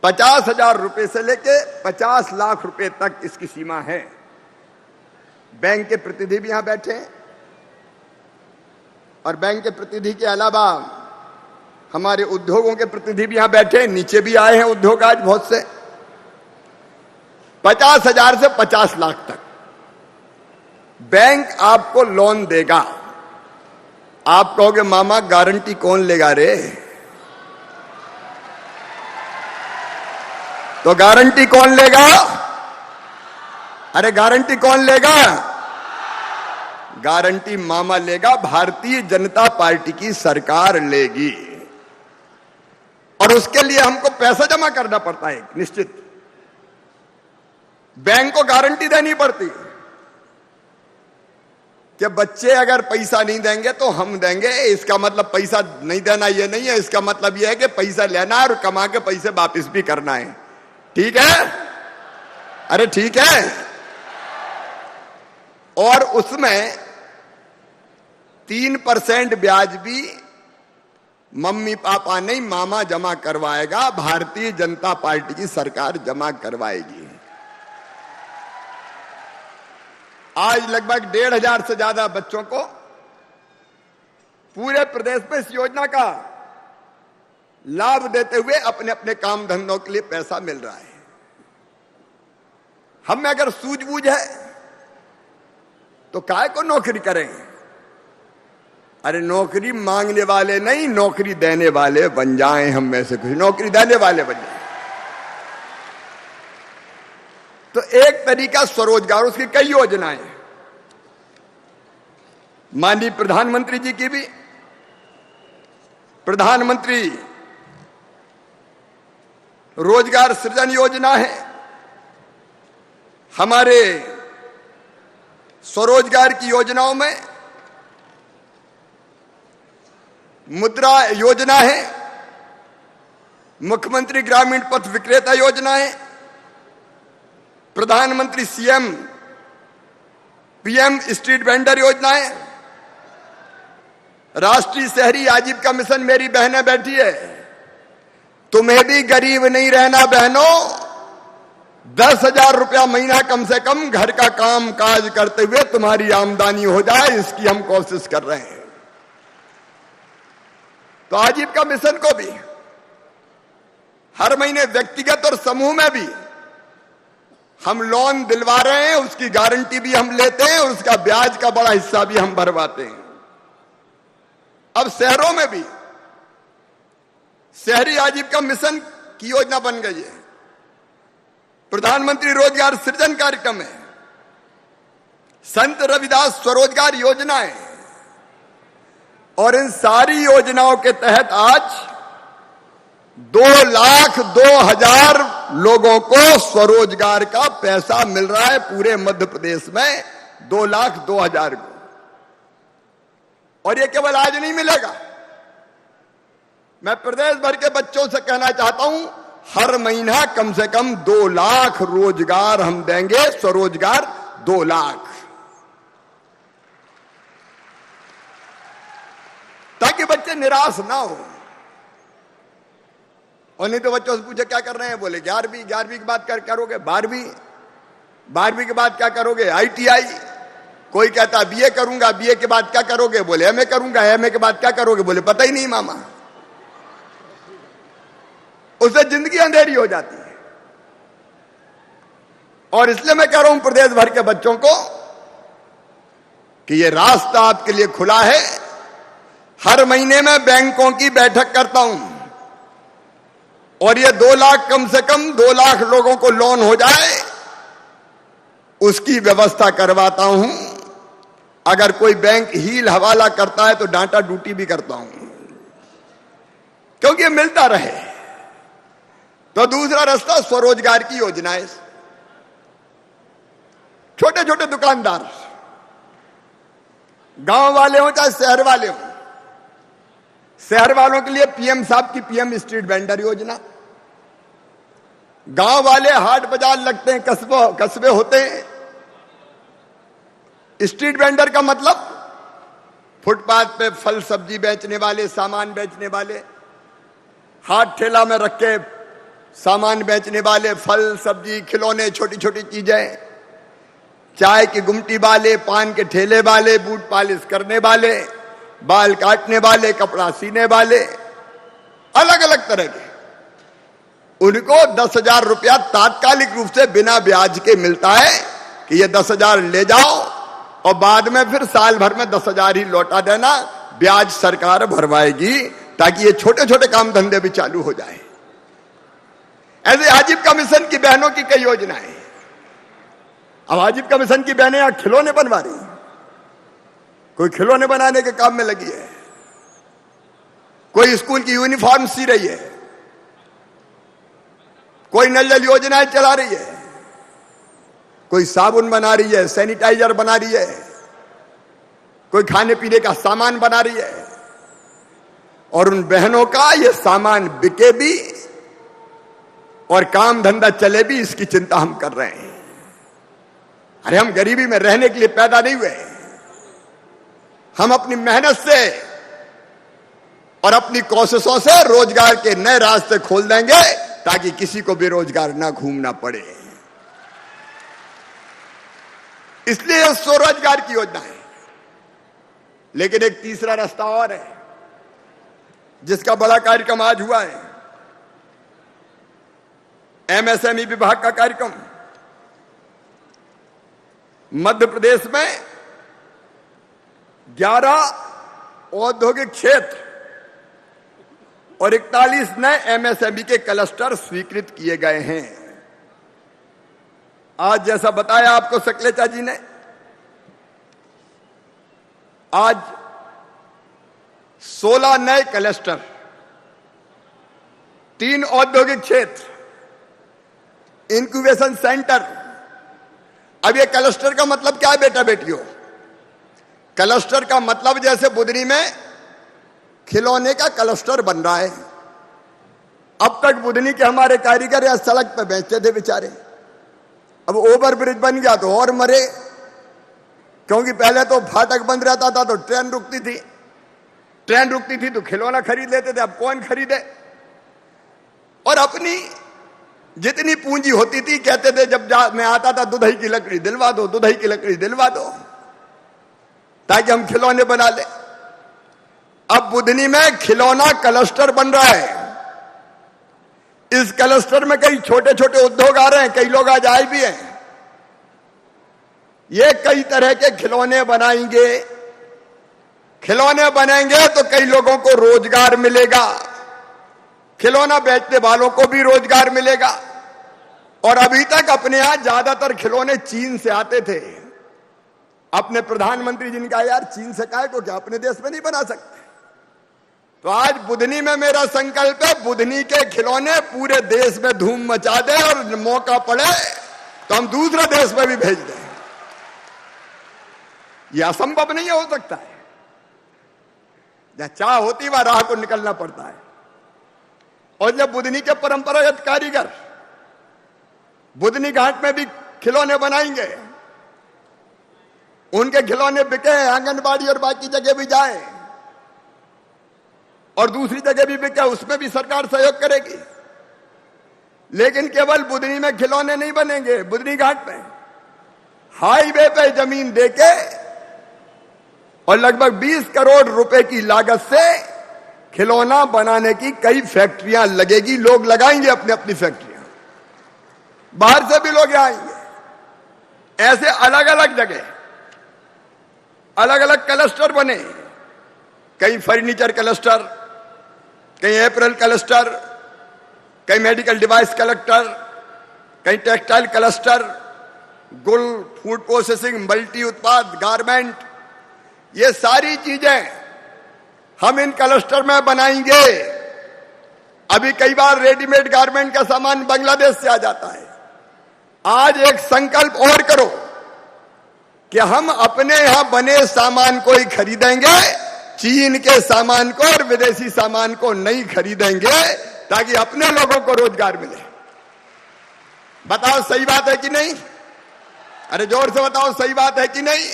50,000 रुपए से लेके 50 लाख रुपए तक इसकी सीमा है। बैंक के प्रतिनिधि भी यहां बैठे हैं और बैंक के प्रतिनिधि के अलावा हमारे उद्योगों के प्रतिनिधि भी यहां बैठे हैं, नीचे भी आए हैं उद्योग आज बहुत से। 50,000 से 50 लाख तक बैंक आपको लोन देगा। आप कहोगे मामा गारंटी कौन लेगा रे? तो गारंटी कौन लेगा? अरे गारंटी कौन लेगा? गारंटी मामा लेगा, भारतीय जनता पार्टी की सरकार लेगी। और उसके लिए हमको पैसा जमा करना पड़ता है निश्चित, बैंक को गारंटी देनी पड़ती कि बच्चे अगर पैसा नहीं देंगे तो हम देंगे। इसका मतलब पैसा नहीं देना ये नहीं है, इसका मतलब ये है कि पैसा लेना है और कमा के पैसे वापस भी करना है। ठीक है? अरे ठीक है। और उसमें 3% ब्याज भी मम्मी पापा नहीं, मामा जमा करवाएगा, भारतीय जनता पार्टी की सरकार जमा करवाएगी। आज लगभग 1,500 से ज्यादा बच्चों को पूरे प्रदेश में इस योजना का लाभ देते हुए अपने अपने काम धंधों के लिए पैसा मिल रहा है। हम में अगर सूझबूझ है तो काहे को नौकरी करें? अरे नौकरी मांगने वाले नहीं, नौकरी देने वाले बन जाएं। हम में से कुछ नौकरी देने वाले बन जाएं। तो एक तरीका स्वरोजगार, उसकी कई योजनाएं, माननीय प्रधानमंत्री जी की भी प्रधानमंत्री रोजगार सृजन योजना है। हमारे स्वरोजगार की योजनाओं में मुद्रा योजना है, मुख्यमंत्री ग्रामीण पथ विक्रेता योजना है, प्रधानमंत्री सीएम पीएम स्ट्रीट वेंडर योजना है, राष्ट्रीय शहरी आजीविका मिशन। मेरी बहनें बैठी है, तुम्हें भी गरीब नहीं रहना बहनों। 10,000 रुपया महीना कम से कम घर का काम काज करते हुए तुम्हारी आमदनी हो जाए, इसकी हम कोशिश कर रहे हैं। तो आजीविका मिशन को भी हर महीने व्यक्तिगत और समूह में भी हम लोन दिलवा रहे हैं, उसकी गारंटी भी हम लेते हैं और उसका ब्याज का बड़ा हिस्सा भी हम भरवाते हैं। अब शहरों में भी शहरी आजीविका मिशन की योजना बन गई है, प्रधानमंत्री रोजगार सृजन कार्यक्रम है, संत रविदास स्वरोजगार योजना है। और इन सारी योजनाओं के तहत आज 2,02,000 लोगों को स्वरोजगार का पैसा मिल रहा है पूरे मध्य प्रदेश में, 2,02,000 को। और ये केवल आज नहीं मिलेगा, मैं प्रदेश भर के बच्चों से कहना चाहता हूं, हर महीना कम से कम 2 लाख रोजगार हम देंगे, स्वरोजगार 2 लाख, ताकि बच्चे निराश ना हो। और नहीं तो बच्चों से पूछे क्या कर रहे हैं, बोले 11वीं के बाद क्या करोगे, 12वीं के बाद क्या करोगे, ITI। कोई कहता BA करूंगा, BA के बाद क्या करोगे, बोले MA करूंगा, MA के बाद क्या करोगे, बोले पता ही नहीं मामा। उससे जिंदगी अंधेरी हो जाती है। और इसलिए मैं कह रहा हूं प्रदेश भर के बच्चों को कि ये रास्ता आपके लिए खुला है। हर महीने में बैंकों की बैठक करता हूं और ये 2 लाख, कम से कम 2 लाख लोगों को लोन हो जाए, उसकी व्यवस्था करवाता हूं। अगर कोई बैंक हील हवाला करता है तो डांटा डूटी भी करता हूं, क्योंकि ये मिलता रहे। तो दूसरा रास्ता स्वरोजगार की योजनाएं, छोटे छोटे दुकानदार, गांव वाले हों चाहे शहर वाले हों, शहर वालों के लिए पीएम साहब की पीएम स्ट्रीट वेंडर योजना। गांव वाले हाट बाजार लगते हैं, कस्बे होते हैं। स्ट्रीट वेंडर का मतलब फुटपाथ पे फल सब्जी बेचने वाले, सामान बेचने वाले, हाथ ठेला में रख के सामान बेचने वाले, फल सब्जी खिलौने छोटी छोटी चीजें, चाय की गुमटी वाले, पान के ठेले वाले, बूट पॉलिश करने वाले, बाल काटने वाले, कपड़ा सीने वाले, अलग अलग तरह के, उनको 10,000 रुपया तात्कालिक रूप से बिना ब्याज के मिलता है कि ये 10,000 ले जाओ और बाद में फिर साल भर में 10,000 ही लौटा देना, ब्याज सरकार भरवाएगी, ताकि ये छोटे छोटे काम धंधे भी चालू हो जाए। ऐसे आजीविका मिशन की बहनों की कई योजनाएं। अब आजीविका मिशन की बहनें यहां खिलौने बनवा रही, कोई खिलौने बनाने के काम में लगी है, कोई स्कूल की यूनिफॉर्म सी रही है, कोई नल जल योजनाएं चला रही है, कोई साबुन बना रही है, सैनिटाइजर बना रही है, कोई खाने पीने का सामान बना रही है। और उन बहनों का ये सामान बिके भी और काम धंधा चले भी, इसकी चिंता हम कर रहे हैं। अरे हम गरीबी में रहने के लिए पैदा नहीं हुए, हम अपनी मेहनत से और अपनी कोशिशों से रोजगार के नए रास्ते खोल देंगे, ताकि किसी को बेरोजगार ना घूमना पड़े। इसलिए स्वरोजगार की योजना है। लेकिन एक तीसरा रास्ता और है, जिसका बड़ा कार्यक्रम आज हुआ है, एमएसएमई विभाग का कार्यक्रम। मध्य प्रदेश में 11 औद्योगिक क्षेत्र और 41 नए एमएसएमई के क्लस्टर स्वीकृत किए गए हैं। आज जैसा बताया आपको सकलेचा जी ने, आज 16 नए क्लस्टर, 3 औद्योगिक क्षेत्र, इंक्यूबेशन सेंटर। अब ये क्लस्टर का मतलब क्या है बेटा बेटियों? क्लस्टर का मतलब जैसे बुधनी में खिलौने का क्लस्टर बन रहा है। अब तक बुधनी के हमारे कारीगर या सड़क पे बेचते थे बेचारे, अब ओवर ब्रिज बन गया तो और मरे, क्योंकि पहले तो फाटक बंद रहता था तो ट्रेन रुकती थी तो खिलौना खरीद लेते थे। अब कौन खरीदे? और अपनी जितनी पूंजी होती थी कहते थे, जब मैं आता था, दुधई की लकड़ी दिलवा दो, दुधई की लकड़ी दिलवा दो, ताकि हम खिलौने बना ले। अब बुधनी में खिलौना क्लस्टर बन रहा है। इस क्लस्टर में कई छोटे छोटे उद्योग आ रहे हैं, कई लोग आज आए भी हैं। ये कई तरह के खिलौने बनाएंगे, खिलौने बनेंगे तो कई लोगों को रोजगार मिलेगा, खिलौना बेचने वालों को भी रोजगार मिलेगा। और अभी तक अपने यहां ज्यादातर खिलौने चीन से आते थे। अपने प्रधानमंत्री जी ने कहा, यार चीन से काहे को, क्या अपने देश में नहीं बना सकते? तो आज बुधनी में मेरा संकल्प है, बुधनी के खिलौने पूरे देश में धूम मचा दे, और मौका पड़े तो हम दूसरे देश में भी भेज दें। यह असंभव नहीं हो सकता है। जहां चाह होती वहां राह को निकलना पड़ता है। और जब बुधनी के परंपरागत कारीगर बुधनी घाट में भी खिलौने बनाएंगे, उनके खिलौने बिके, आंगनबाड़ी और बाकी जगह भी जाए और दूसरी जगह भी बिके, उसमें भी सरकार सहयोग करेगी। लेकिन केवल बुधनी में खिलौने नहीं बनेंगे। बुधनी घाट में हाईवे पे जमीन देके और लगभग 20 करोड़ रुपए की लागत से खिलौना बनाने की कई फैक्ट्रियां लगेगी। लोग लगाएंगे अपनी अपनी फैक्ट्रियां, बाहर से भी लोग आएंगे। ऐसे अलग अलग जगह अलग अलग क्लस्टर बने, कहीं फर्नीचर क्लस्टर, कहीं एपरल क्लस्टर, कहीं मेडिकल डिवाइस क्लस्टर, कहीं टेक्सटाइल क्लस्टर, गुल, फूड प्रोसेसिंग, मल्टी उत्पाद, गारमेंट, ये सारी चीजें हम इन क्लस्टर में बनाएंगे। अभी कई बार रेडीमेड गारमेंट का सामान बांग्लादेश से आ जाता है। आज एक संकल्प और करो, कि हम अपने यहां बने सामान को ही खरीदेंगे, चीन के सामान को और विदेशी सामान को नहीं खरीदेंगे, ताकि अपने लोगों को रोजगार मिले। बताओ सही बात है कि नहीं? अरे जोर से बताओ सही बात है कि नहीं?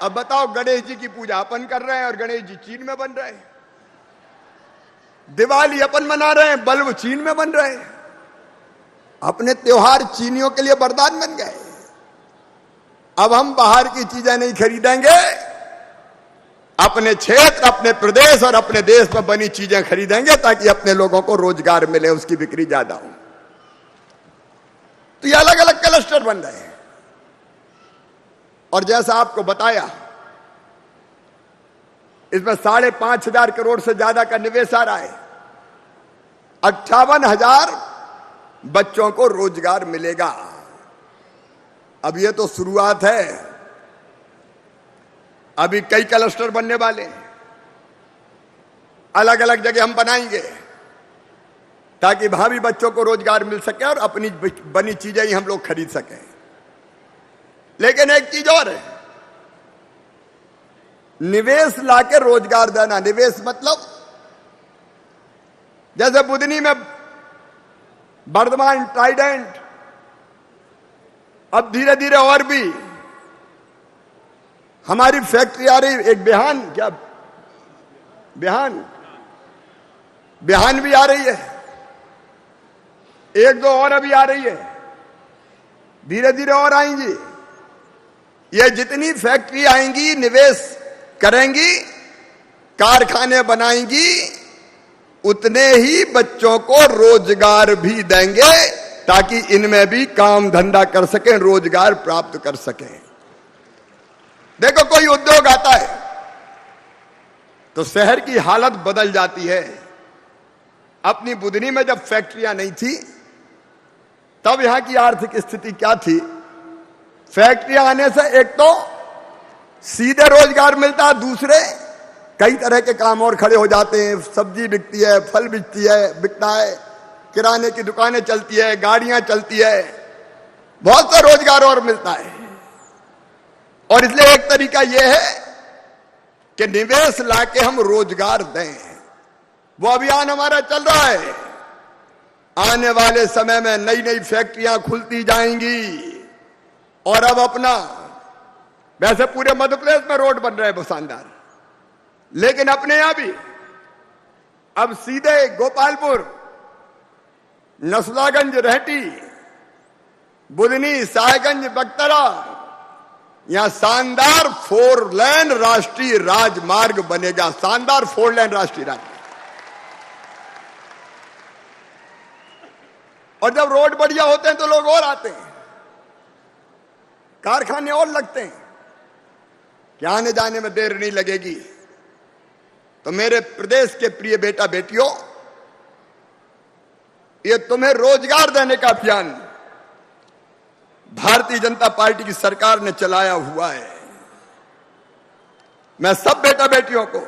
अब बताओ, गणेश जी की पूजा अपन कर रहे हैं और गणेश जी चीन में बन रहे हैं। दिवाली अपन मना रहे हैं, बल्ब चीन में बन रहे हैं। अपने त्योहार चीनियों के लिए वरदान बन गए। अब हम बाहर की चीजें नहीं खरीदेंगे, अपने क्षेत्र, अपने प्रदेश और अपने देश में बनी चीजें खरीदेंगे, ताकि अपने लोगों को रोजगार मिले, उसकी बिक्री ज्यादा हो। तो ये अलग अलग क्लस्टर बन रहे हैं। और जैसा आपको बताया, इसमें 5,500 करोड़ से ज्यादा का निवेश आ रहा है। 58,000 बच्चों को रोजगार मिलेगा। अब ये तो शुरुआत है, अभी कई क्लस्टर बनने वाले हैं। अलग अलग जगह हम बनाएंगे, ताकि भावी बच्चों को रोजगार मिल सके और अपनी बनी चीजें ही हम लोग खरीद सकें। लेकिन एक चीज और है, निवेश लाके रोजगार देना। निवेश मतलब जैसे बुधनी में वर्धमान, ट्राइडेंट, अब धीरे धीरे और भी हमारी फैक्ट्री आ रही। एक बिहान, क्या बिहान भी आ रही है, एक दो और अभी आ रही है, धीरे धीरे और आएंगी। ये जितनी फैक्ट्री आएंगी, निवेश करेंगी, कारखाने बनाएंगी, उतने ही बच्चों को रोजगार भी देंगे, ताकि इनमें भी काम धंधा कर सकें, रोजगार प्राप्त कर सकें। देखो, कोई उद्योग आता है तो शहर की हालत बदल जाती है। अपनी बुधनी में जब फैक्ट्रियां नहीं थी, तब यहां की आर्थिक स्थिति क्या थी? फैक्ट्रियां आने से एक तो सीधे रोजगार मिलता, दूसरे कई तरह के काम और खड़े हो जाते हैं। सब्जी बिकती है, फल बिकता है, किराने की दुकानें चलती है, गाड़ियां चलती है, बहुत सा रोजगार और मिलता है। और इसलिए एक तरीका यह है कि निवेश लाके हम रोजगार दें। वो अभियान हमारा चल रहा है। आने वाले समय में नई नई फैक्ट्रियां खुलती जाएंगी। और अब अपना, वैसे पूरे मध्य प्रदेश में रोड बन रहे हैं शानदार, लेकिन अपने यहां भी अब सीधे गोपालपुर, नसलागंज, रहटी, बुधनी, साहेबगंज, बक्तरा, यहां शानदार 4 लेन राष्ट्रीय राजमार्ग बनेगा। शानदार 4 लेन राष्ट्रीय राजमार्ग। और जब रोड बढ़िया होते हैं तो लोग और आते हैं, कारखाने और लगते हैं, कि आने जाने में देर नहीं लगेगी। तो मेरे प्रदेश के प्रिय बेटा बेटियों, ये तुम्हें रोजगार देने का अभियान भारतीय जनता पार्टी की सरकार ने चलाया हुआ है। मैं सब बेटा बेटियों को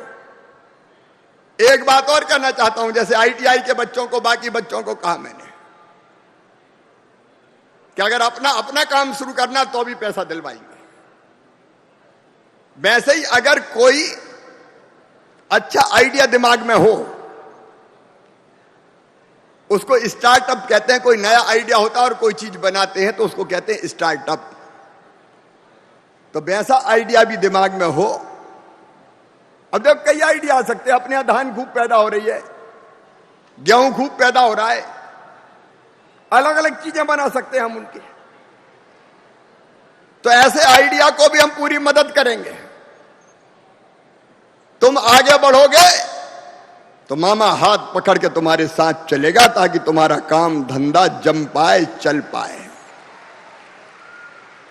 एक बात और कहना चाहता हूं। जैसे ITI के बच्चों को, बाकी बच्चों को कहा मैंने कि अगर अपना काम शुरू करना तो भी पैसा दिलवाएंगे। वैसे ही अगर कोई अच्छा आइडिया दिमाग में हो, उसको स्टार्टअप कहते हैं। कोई नया आइडिया होता है और कोई चीज बनाते हैं तो उसको कहते हैं स्टार्टअप। तो वैसा आइडिया भी दिमाग में हो। अब जब कई आइडिया आ सकते हैं। अपने यहां धान खूब पैदा हो रही है, गेहूं खूब पैदा हो रहा है, अलग अलग चीजें बना सकते हैं हम उनकी। तो ऐसे आइडिया को भी हम पूरी मदद करेंगे। तुम आगे बढ़ोगे तो मामा हाथ पकड़ के तुम्हारे साथ चलेगा, ताकि तुम्हारा काम धंधा जम पाए, चल पाए।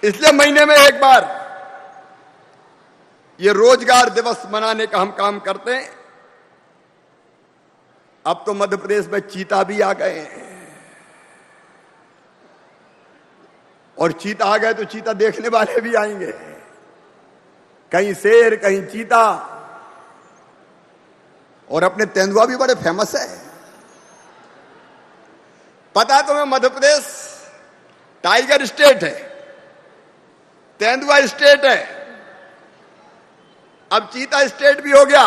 इसलिए महीने में एक बार ये रोजगार दिवस मनाने का हम काम करते हैं। अब तो मध्य प्रदेश में चीता भी आ गए हैं। और चीता आ गए तो चीता देखने वाले भी आएंगे। कहीं शेर, कहीं चीता। और अपने तेंदुआ भी बड़े फेमस है। पता है तुम्हें, मध्य प्रदेश टाइगर स्टेट है। तेंदुआ स्टेट है, अब चीता स्टेट भी हो गया,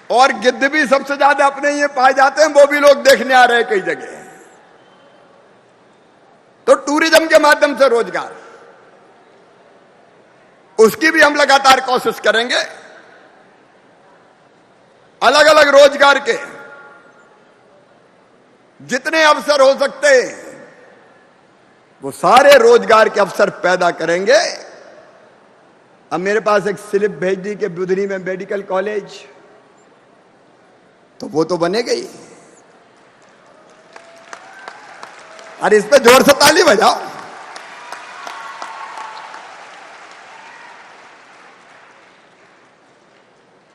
और गिद्ध भी सबसे ज्यादा अपने ये पाए जाते हैं, वो भी लोग देखने आ रहे हैं कई जगह। तो टूरिज्म के माध्यम से रोजगार, उसकी भी हम लगातार कोशिश करेंगे। अलग अलग रोजगार के जितने अवसर हो सकते हैं वो सारे रोजगार के अवसर पैदा करेंगे। अब मेरे पास एक स्लिप भेज दी कि बुधनी में मेडिकल कॉलेज, तो वो तो बनेगा ही। अरे इस पे जोर से ताली बजाओ।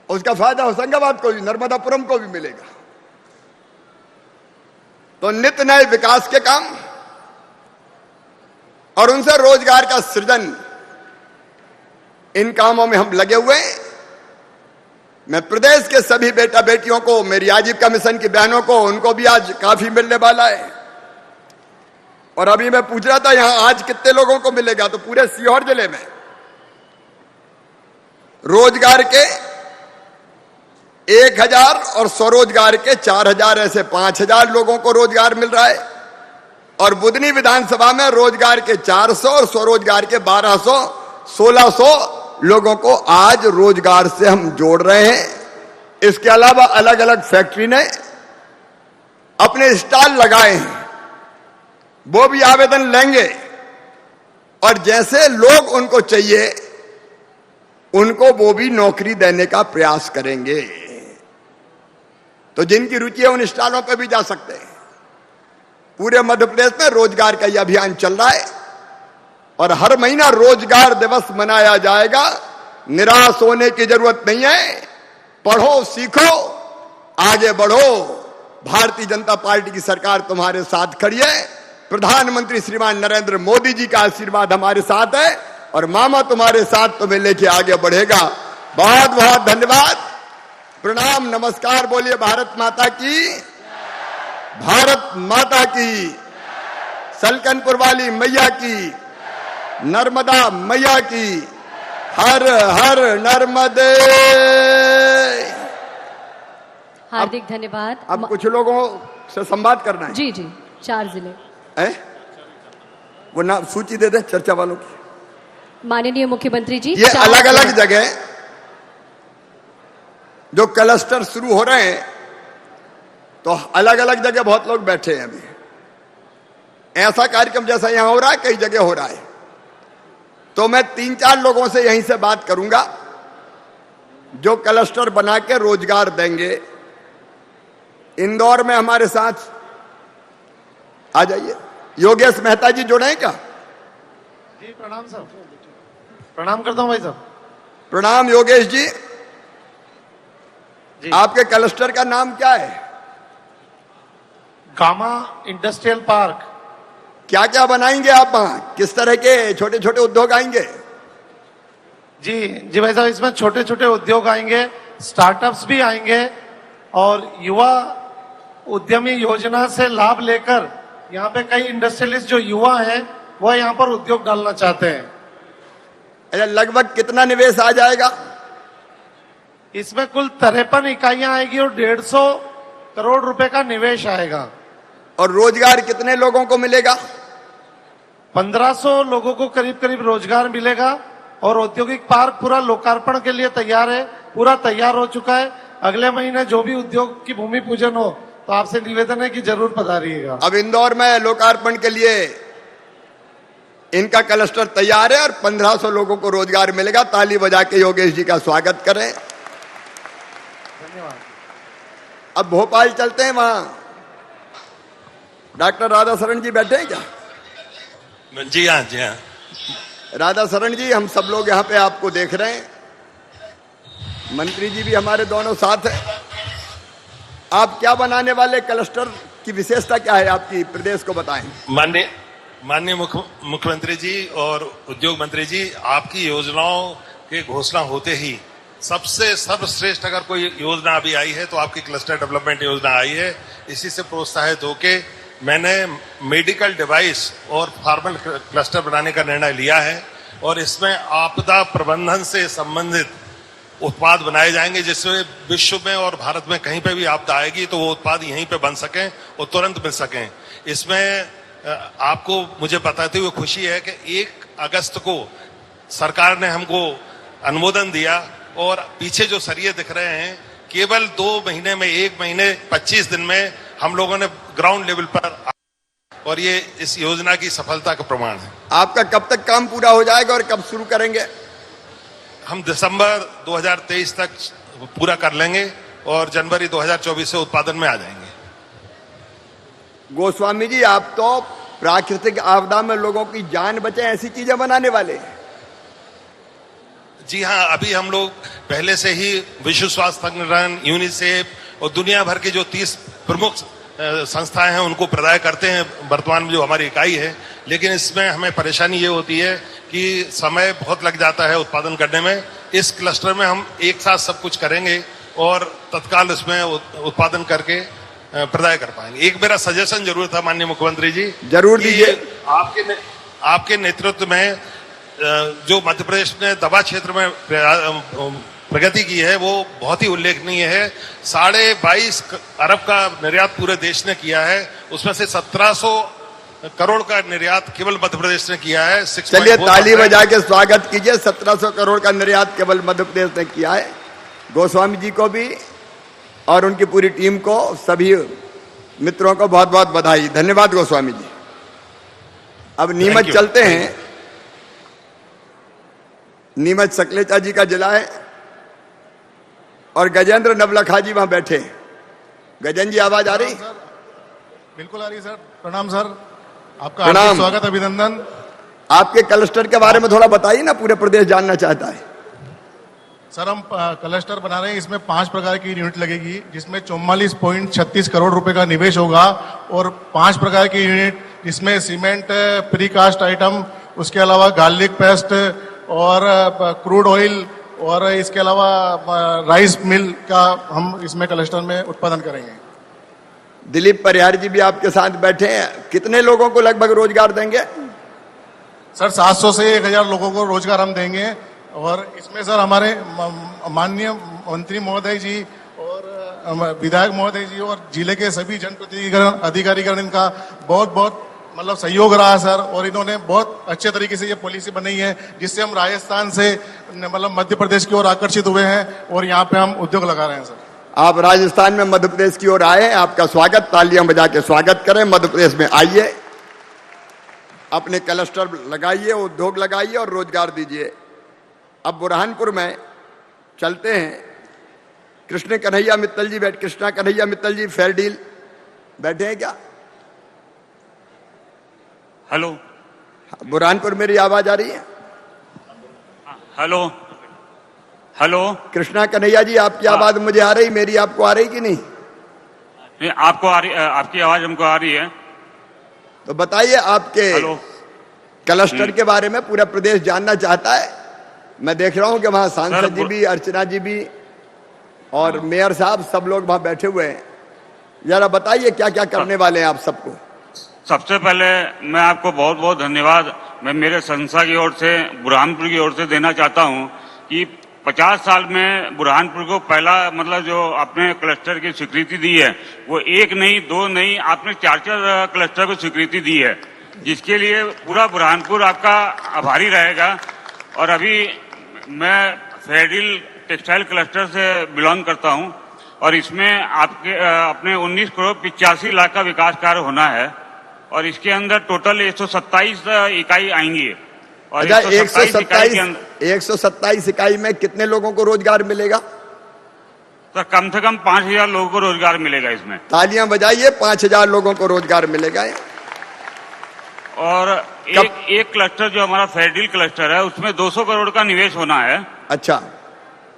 उसका फायदा होशंगाबाद को भी, नर्मदापुरम को भी मिलेगा। तो नित्य नए विकास के काम और उनसे रोजगार का सृजन, इन कामों में हम लगे हुए हैं। मैं प्रदेश के सभी बेटा बेटियों को, मेरी आजीविका मिशन की बहनों को, उनको भी आज काफी मिलने वाला है। और अभी मैं पूछ रहा था यहां आज कितने लोगों को मिलेगा, तो पूरे सीहोर जिले में रोजगार के 1000 और स्वरोजगार के 4000, ऐसे 5000 लोगों को रोजगार मिल रहा है। और बुधनी विधानसभा में रोजगार के 400 और स्वरोजगार के 1200, 1600 लोगों को आज रोजगार से हम जोड़ रहे हैं। इसके अलावा अलग अलग फैक्ट्री ने अपने स्टॉल लगाए हैं, वो भी आवेदन लेंगे और जैसे लोग उनको चाहिए उनको वो भी नौकरी देने का प्रयास करेंगे। तो जिनकी रुचि है उन स्टॉलों पर भी जा सकते हैं। पूरे मध्य प्रदेश में रोजगार का यह अभियान चल रहा है और हर महीना रोजगार दिवस मनाया जाएगा। निराश होने की जरूरत नहीं है, पढ़ो, सीखो, आगे बढ़ो। भारतीय जनता पार्टी की सरकार तुम्हारे साथ खड़ी है। प्रधानमंत्री श्रीमान नरेंद्र मोदी जी का आशीर्वाद हमारे साथ है और मामा तुम्हारे साथ तुम्हें लेके आगे बढ़ेगा। बहुत बहुत धन्यवाद, प्रणाम, नमस्कार। बोलिए भारत माता की, भारत माता की, सलकनपुर वाली मैया की, नर्मदा मैया की, हर हर नर्मदे। हार्दिक धन्यवाद। अब कुछ लोगों से संवाद करना है। जी जी, 4 जिले वो ना सूची दे दे चर्चा वालों की। माननीय मुख्यमंत्री जी, ये अलग अलग जगह जो क्लस्टर शुरू हो रहे हैं, तो अलग अलग जगह बहुत लोग बैठे हैं। अभी ऐसा कार्यक्रम जैसा यहां हो रहा है, कई जगह हो रहा है। तो मैं 3-4 लोगों से यहीं से बात करूंगा जो क्लस्टर बना के रोजगार देंगे। इंदौर में हमारे साथ आ जाइए। योगेश मेहता जी जुड़े हैं क्या? जी प्रणाम साहब, प्रणाम करता हूं भाई साहब। प्रणाम योगेश जी। आपके क्लस्टर का नाम क्या है? Gamma industrial park. क्या क्या बनाएंगे आप वहां? किस तरह के छोटे छोटे उद्योग आएंगे? जी भाई साहब, इसमें छोटे छोटे उद्योग आएंगे, स्टार्टअप्स भी आएंगे और युवा उद्यमी योजना से लाभ लेकर यहाँ पे कई इंडस्ट्रियलिस्ट जो युवा हैं वो यहाँ पर उद्योग डालना चाहते हैं। अच्छा, लगभग कितना निवेश आ जाएगा? इसमें कुल 53 इकाइयां आएगी और 150 करोड़ रुपए का निवेश आएगा। और रोजगार कितने लोगों को मिलेगा? 1500 लोगों को करीब करीब रोजगार मिलेगा। और औद्योगिक पार्क पूरा लोकार्पण के लिए तैयार है, पूरा तैयार हो चुका है। अगले महीने जो भी उद्योग की भूमि पूजन हो तो आपसे निवेदन है कि जरूर पधारिएगा। अब इंदौर में लोकार्पण के लिए इनका क्लस्टर तैयार है और 1500 लोगों को रोजगार मिलेगा। ताली बजा के योगेश जी का स्वागत करें। धन्यवाद। अब भोपाल चलते हैं, वहां डॉक्टर राधा शरण जी बैठे हैं क्या? जी हाँ, जी हाँ। राधा शरण जी, हम सब लोग यहाँ पे आपको देख रहे हैं। मंत्री जी भी हमारे दोनों साथ हैं। आप क्या बनाने वाले? क्लस्टर की विशेषता क्या है आपकी? प्रदेश को बताएं। माननीय मुख्यमंत्री जी और उद्योग मंत्री जी, आपकी योजनाओं के घोषणा होते ही सबसे सर्वश्रेष्ठ अगर कोई योजना अभी आई है तो आपकी क्लस्टर डेवलपमेंट योजना आई है। इसी से प्रोत्साहित होके मैंने मेडिकल डिवाइस और फार्मल क्लस्टर बनाने का निर्णय लिया है और इसमें आपदा प्रबंधन से संबंधित उत्पाद बनाए जाएंगे, जिससे विश्व में और भारत में कहीं पे भी आपदा आएगी तो वो उत्पाद यहीं पे बन सकें और तुरंत मिल सकें। इसमें आपको मुझे बताते हुए खुशी है कि 1 अगस्त को सरकार ने हमको अनुमोदन दिया और पीछे जो सरिये दिख रहे हैं केवल 2 महीने में, 1 महीने 25 दिन में हम लोगों ने ग्राउंड लेवल पर, और ये इस योजना की सफलता का प्रमाण है। आपका कब तक काम पूरा हो जाएगा और कब शुरू करेंगे? हम दिसंबर 2023 तक पूरा कर लेंगे और जनवरी 2024 से उत्पादन में आ जाएंगे। गोस्वामी जी, आप तो प्राकृतिक आपदा में लोगों की जान बचे ऐसी चीजें बनाने वाले हैं। जी हाँ, अभी हम लोग पहले से ही विश्व स्वास्थ्य संगठन, यूनिसेफ और दुनिया भर के जो 30 प्रमुख संस्थाएं हैं उनको प्रदाय करते हैं वर्तमान में जो हमारी इकाई है, लेकिन इसमें हमें परेशानी ये होती है कि समय बहुत लग जाता है उत्पादन करने में। इस क्लस्टर में हम एक साथ सब कुछ करेंगे और तत्काल इसमें उत्पादन करके प्रदाय कर पाएंगे। एक मेरा सजेशन जरूर था माननीय मुख्यमंत्री जी, जरूर दीजिए। आपके नेतृत्व में जो मध्य प्रदेश ने दवा क्षेत्र में प्रगति की है वो बहुत ही उल्लेखनीय है। 22.5 अरब का निर्यात पूरे देश ने किया है, उसमें से 1700 करोड़ का निर्यात केवल मध्य प्रदेश ने किया है। चलिए ताली बजा के स्वागत कीजिए। 1700 करोड़ का निर्यात केवल मध्य प्रदेश ने किया है। गोस्वामी जी को भी और उनकी पूरी टीम को, सभी मित्रों को बहुत बहुत बधाई। धन्यवाद गोस्वामी जी। अब नीमच चलते हैं। नीमच सकलेचा जी का जिला है और गजेंद्र नवलखा जी वहां बैठे। गजेंद्र जी, आवाज आ रही? बिल्कुल आ रही सर। प्रणाम सर, आपका हार्दिक स्वागत, अभिनंदन। आपके क्लस्टर के बारे में थोड़ा बताइए ना, पूरे प्रदेश जानना चाहता है। सर, हम क्लस्टर बना रहे हैं, इसमें 5 प्रकार की यूनिट लगेगी, जिसमें 44.36 करोड़ रुपए का निवेश होगा और 5 प्रकार की यूनिट जिसमें सीमेंट, प्रीकास्ट आइटम, उसके अलावा गार्लिक पेस्ट और क्रूड ऑयल और इसके अलावा राइस मिल का हम इसमें क्लस्टर में उत्पादन करेंगे। दिलीप परिहार जी भी आपके साथ बैठे हैं। कितने लोगों को लगभग रोजगार देंगे? सर 700 से 1000 लोगों को रोजगार हम देंगे और इसमें सर हमारे माननीय मंत्री महोदय जी और विधायक महोदय जी और जिले के सभी जनप्रतिनिधिगण, अधिकारीगण इनका बहुत बहुत मतलब सहयोग रहा सर, और इन्होंने बहुत अच्छे तरीके से ये पॉलिसी बनाई है जिससे हम राजस्थान से मतलब मध्य प्रदेश की ओर आकर्षित हुए हैं और यहाँ पे हम उद्योग लगा रहे हैं सर। आप राजस्थान में मध्य प्रदेश की ओर आए हैं, आपका स्वागत। तालियां बजा के स्वागत करें। मध्य प्रदेश में आइए, अपने क्लस्टर लगाइए, उद्योग लगाइए और रोजगार दीजिए। अब बुरहानपुर में चलते हैं। कृष्णा कन्हैया मित्तल जी फेयर डील बैठे हैं क्या? हेलो, बुरहानपुर, मेरी आवाज आ रही है? हेलो हेलो, कृष्णा कन्हैया जी, आपकी आवाज मुझे आ रही, मेरी आपको आ रही कि नहीं? नहीं, आपको आ रही, आपकी आवाज हमको आ रही है। तो बताइए, आपके क्लस्टर के बारे में पूरा प्रदेश जानना चाहता है। मैं देख रहा हूं कि वहां सांसद जी भी, अर्चना जी भी और मेयर साहब, सब लोग वहां बैठे हुए हैं। जरा बताइए क्या क्या करने वाले हैं आप सबको। सबसे पहले मैं आपको बहुत बहुत धन्यवाद मैं मेरे संस्था की ओर से, बुरहानपुर की ओर से देना चाहता हूं कि 50 साल में बुरहानपुर को पहला मतलब जो आपने क्लस्टर की स्वीकृति दी है वो 1 नहीं 2 नहीं, आपने 4 क्लस्टर को स्वीकृति दी है, जिसके लिए पूरा बुरहानपुर आपका आभारी रहेगा। और अभी मैं फेयर डील टेक्सटाइल क्लस्टर से बिलोंग करता हूं और इसमें आपके अपने 19 करोड़ 85 लाख का विकास कार्य होना है और इसके अंदर टोटल 127 इकाई आएंगी। और 127 इकाई में कितने लोगों को रोजगार मिलेगा? सर कम से कम 5000 लोगों को रोजगार मिलेगा इसमें। तालियां बजाइए, 5000 लोगों को रोजगार मिलेगा। और एक क्लस्टर जो हमारा फेयर डील क्लस्टर है उसमें 200 करोड़ का निवेश होना है। अच्छा।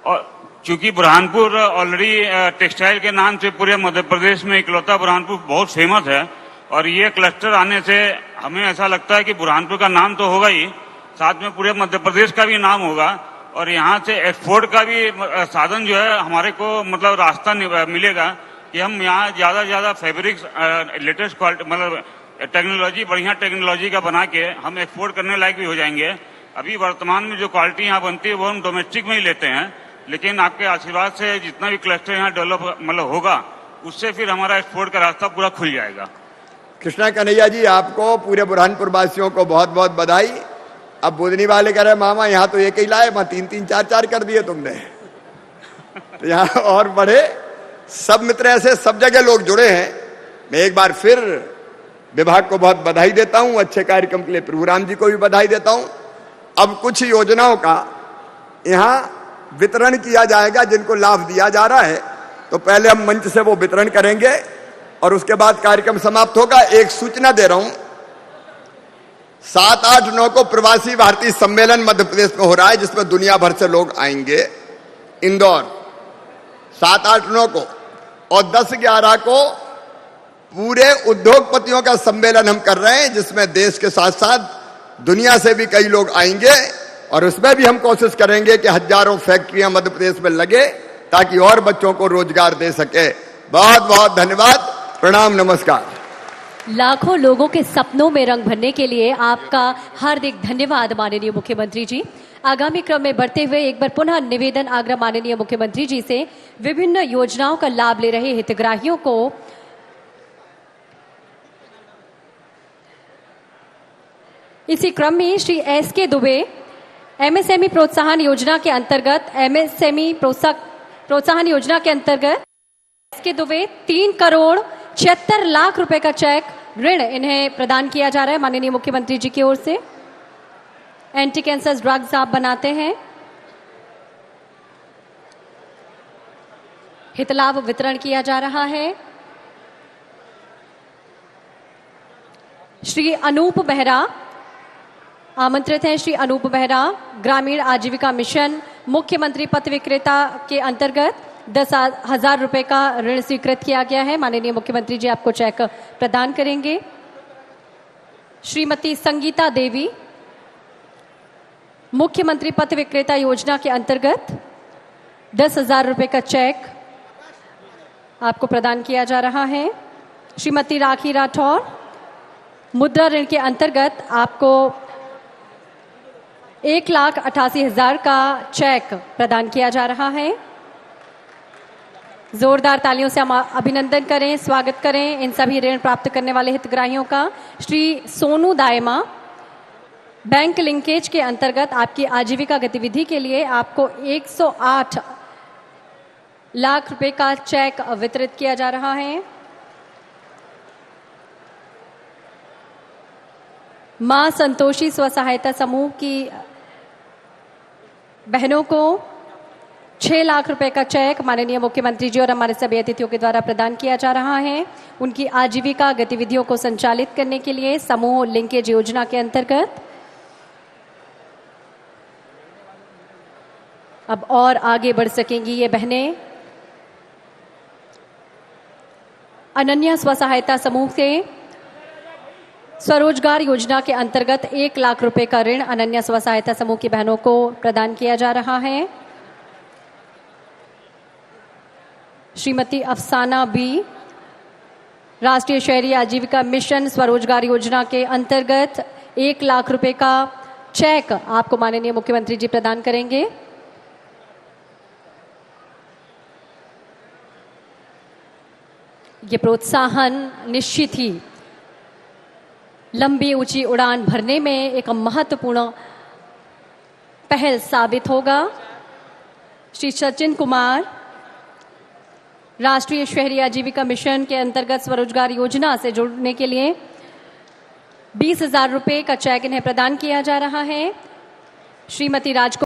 और चूंकि बुरहानपुर ऑलरेडी टेक्सटाइल के नाम से पूरे मध्य प्रदेश में इकलौता बुरहानपुर बहुत फेमस है और ये क्लस्टर आने से हमें ऐसा लगता है कि बुरहानपुर का नाम तो होगा ही, साथ में पूरे मध्य प्रदेश का भी नाम होगा और यहाँ से एक्सपोर्ट का भी साधन जो है हमारे को मतलब रास्ता मिलेगा कि हम यहाँ ज़्यादा से ज़्यादा फैब्रिक्स लेटेस्ट क्वालिटी मतलब टेक्नोलॉजी बढ़िया टेक्नोलॉजी का बना के हम एक्सपोर्ट करने लायक भी हो जाएंगे। अभी वर्तमान में जो क्वालिटी यहाँ बनती है वो हम डोमेस्टिक में ही लेते हैं, लेकिन आपके आशीर्वाद से जितना भी क्लस्टर यहाँ डेवलप मतलब होगा उससे फिर हमारा एक्सपोर्ट का रास्ता पूरा खुल जाएगा। कृष्णा कन्हैया जी, आपको पूरे बुरहानपुर वासियों को बहुत बहुत बधाई। अब बुधनी वाले कह रहे मामा यहाँ तो एक ही लाए, वहां 3-3 4-4 कर दिए तुमने। तो यहाँ और बढ़े, सब मित्र ऐसे सब जगह लोग जुड़े हैं। मैं एक बार फिर विभाग को बहुत बधाई देता हूं, अच्छे कार्यक्रम के लिए प्रभुराम जी को भी बधाई देता हूं। अब कुछ योजनाओं का यहाँ वितरण किया जाएगा जिनको लाभ दिया जा रहा है, तो पहले हम मंच से वो वितरण करेंगे और उसके बाद कार्यक्रम समाप्त होगा। एक सूचना दे रहा हूं, 7, 8, 9 को प्रवासी भारतीय सम्मेलन मध्य प्रदेश में हो रहा है, जिसमें दुनिया भर से लोग आएंगे। इंदौर 7, 8, 9 को, और 10, 11 को पूरे उद्योगपतियों का सम्मेलन हम कर रहे हैं, जिसमें देश के साथ साथ दुनिया से भी कई लोग आएंगे। और उसमें भी हम कोशिश करेंगे कि हजारों फैक्ट्रियां मध्य प्रदेश में लगे ताकि और बच्चों को रोजगार दे सके। बहुत बहुत धन्यवाद, प्रणाम, नमस्कार। लाखों लोगों के सपनों में रंग भरने के लिए आपका हार्दिक धन्यवाद माननीय मुख्यमंत्री जी। आगामी क्रम में बढ़ते हुए एक बार पुनः निवेदन आग्रह माननीय मुख्यमंत्री जी से, विभिन्न योजनाओं का लाभ ले रहे हितग्राहियों को इसी क्रम में श्री SK दुबे MSME प्रोत्साहन योजना के अंतर्गत प्रोत्साहन योजना के अंतर्गत SK दुबे 3,76,00,000 रुपए का चेक ऋण इन्हें प्रदान किया जा रहा है माननीय मुख्यमंत्री जी की ओर से। एंटी कैंसर ड्रग्स आप बनाते हैं। हित लाभ वितरण किया जा रहा है। श्री अनूप बेहरा आमंत्रित हैं। श्री अनूप बेहरा ग्रामीण आजीविका मिशन मुख्यमंत्री पथ विक्रेता के अंतर्गत 10,000 रुपए का ऋण स्वीकृत किया गया है। माननीय मुख्यमंत्री जी आपको चेक प्रदान करेंगे। श्रीमती संगीता देवी मुख्यमंत्री पथ विक्रेता योजना के अंतर्गत 10,000 रुपए का चेक आपको प्रदान किया जा रहा है। श्रीमती राखी राठौर मुद्रा ऋण के अंतर्गत आपको 1,88,000 का चेक प्रदान किया जा रहा है। जोरदार तालियों से हम अभिनंदन करें, स्वागत करें इन सभी ऋण प्राप्त करने वाले हितग्राहियों का। श्री सोनू दायमा बैंक लिंकेज के अंतर्गत आपकी आजीविका गतिविधि के लिए आपको 108 लाख रुपए का चेक वितरित किया जा रहा है। मां संतोषी स्व सहायता समूह की बहनों को 6 लाख रुपए का चेक माननीय मुख्यमंत्री जी और हमारे सभी अतिथियों के द्वारा प्रदान किया जा रहा है, उनकी आजीविका गतिविधियों को संचालित करने के लिए समूह लिंकेज योजना के अंतर्गत। अब और आगे बढ़ सकेंगी ये बहनें। अनन्या स्व सहायता समूह से स्वरोजगार योजना के अंतर्गत 1 लाख रुपए का ऋण अनन्या स्व सहायता समूह की बहनों को प्रदान किया जा रहा है। श्रीमती अफसाना बी राष्ट्रीय शहरी आजीविका मिशन स्वरोजगार योजना के अंतर्गत 1 लाख रुपए का चेक आपको माननीय मुख्यमंत्री जी प्रदान करेंगे। ये प्रोत्साहन निश्चित ही लंबी ऊंची उड़ान भरने में एक महत्वपूर्ण पहल साबित होगा। श्री सचिन कुमार राष्ट्रीय शहरी आजीविका मिशन के अंतर्गत स्वरोजगार योजना से जुड़ने के लिए 20,000 रुपए का चेक इन्हें प्रदान किया जा रहा है। श्रीमती राजकुमार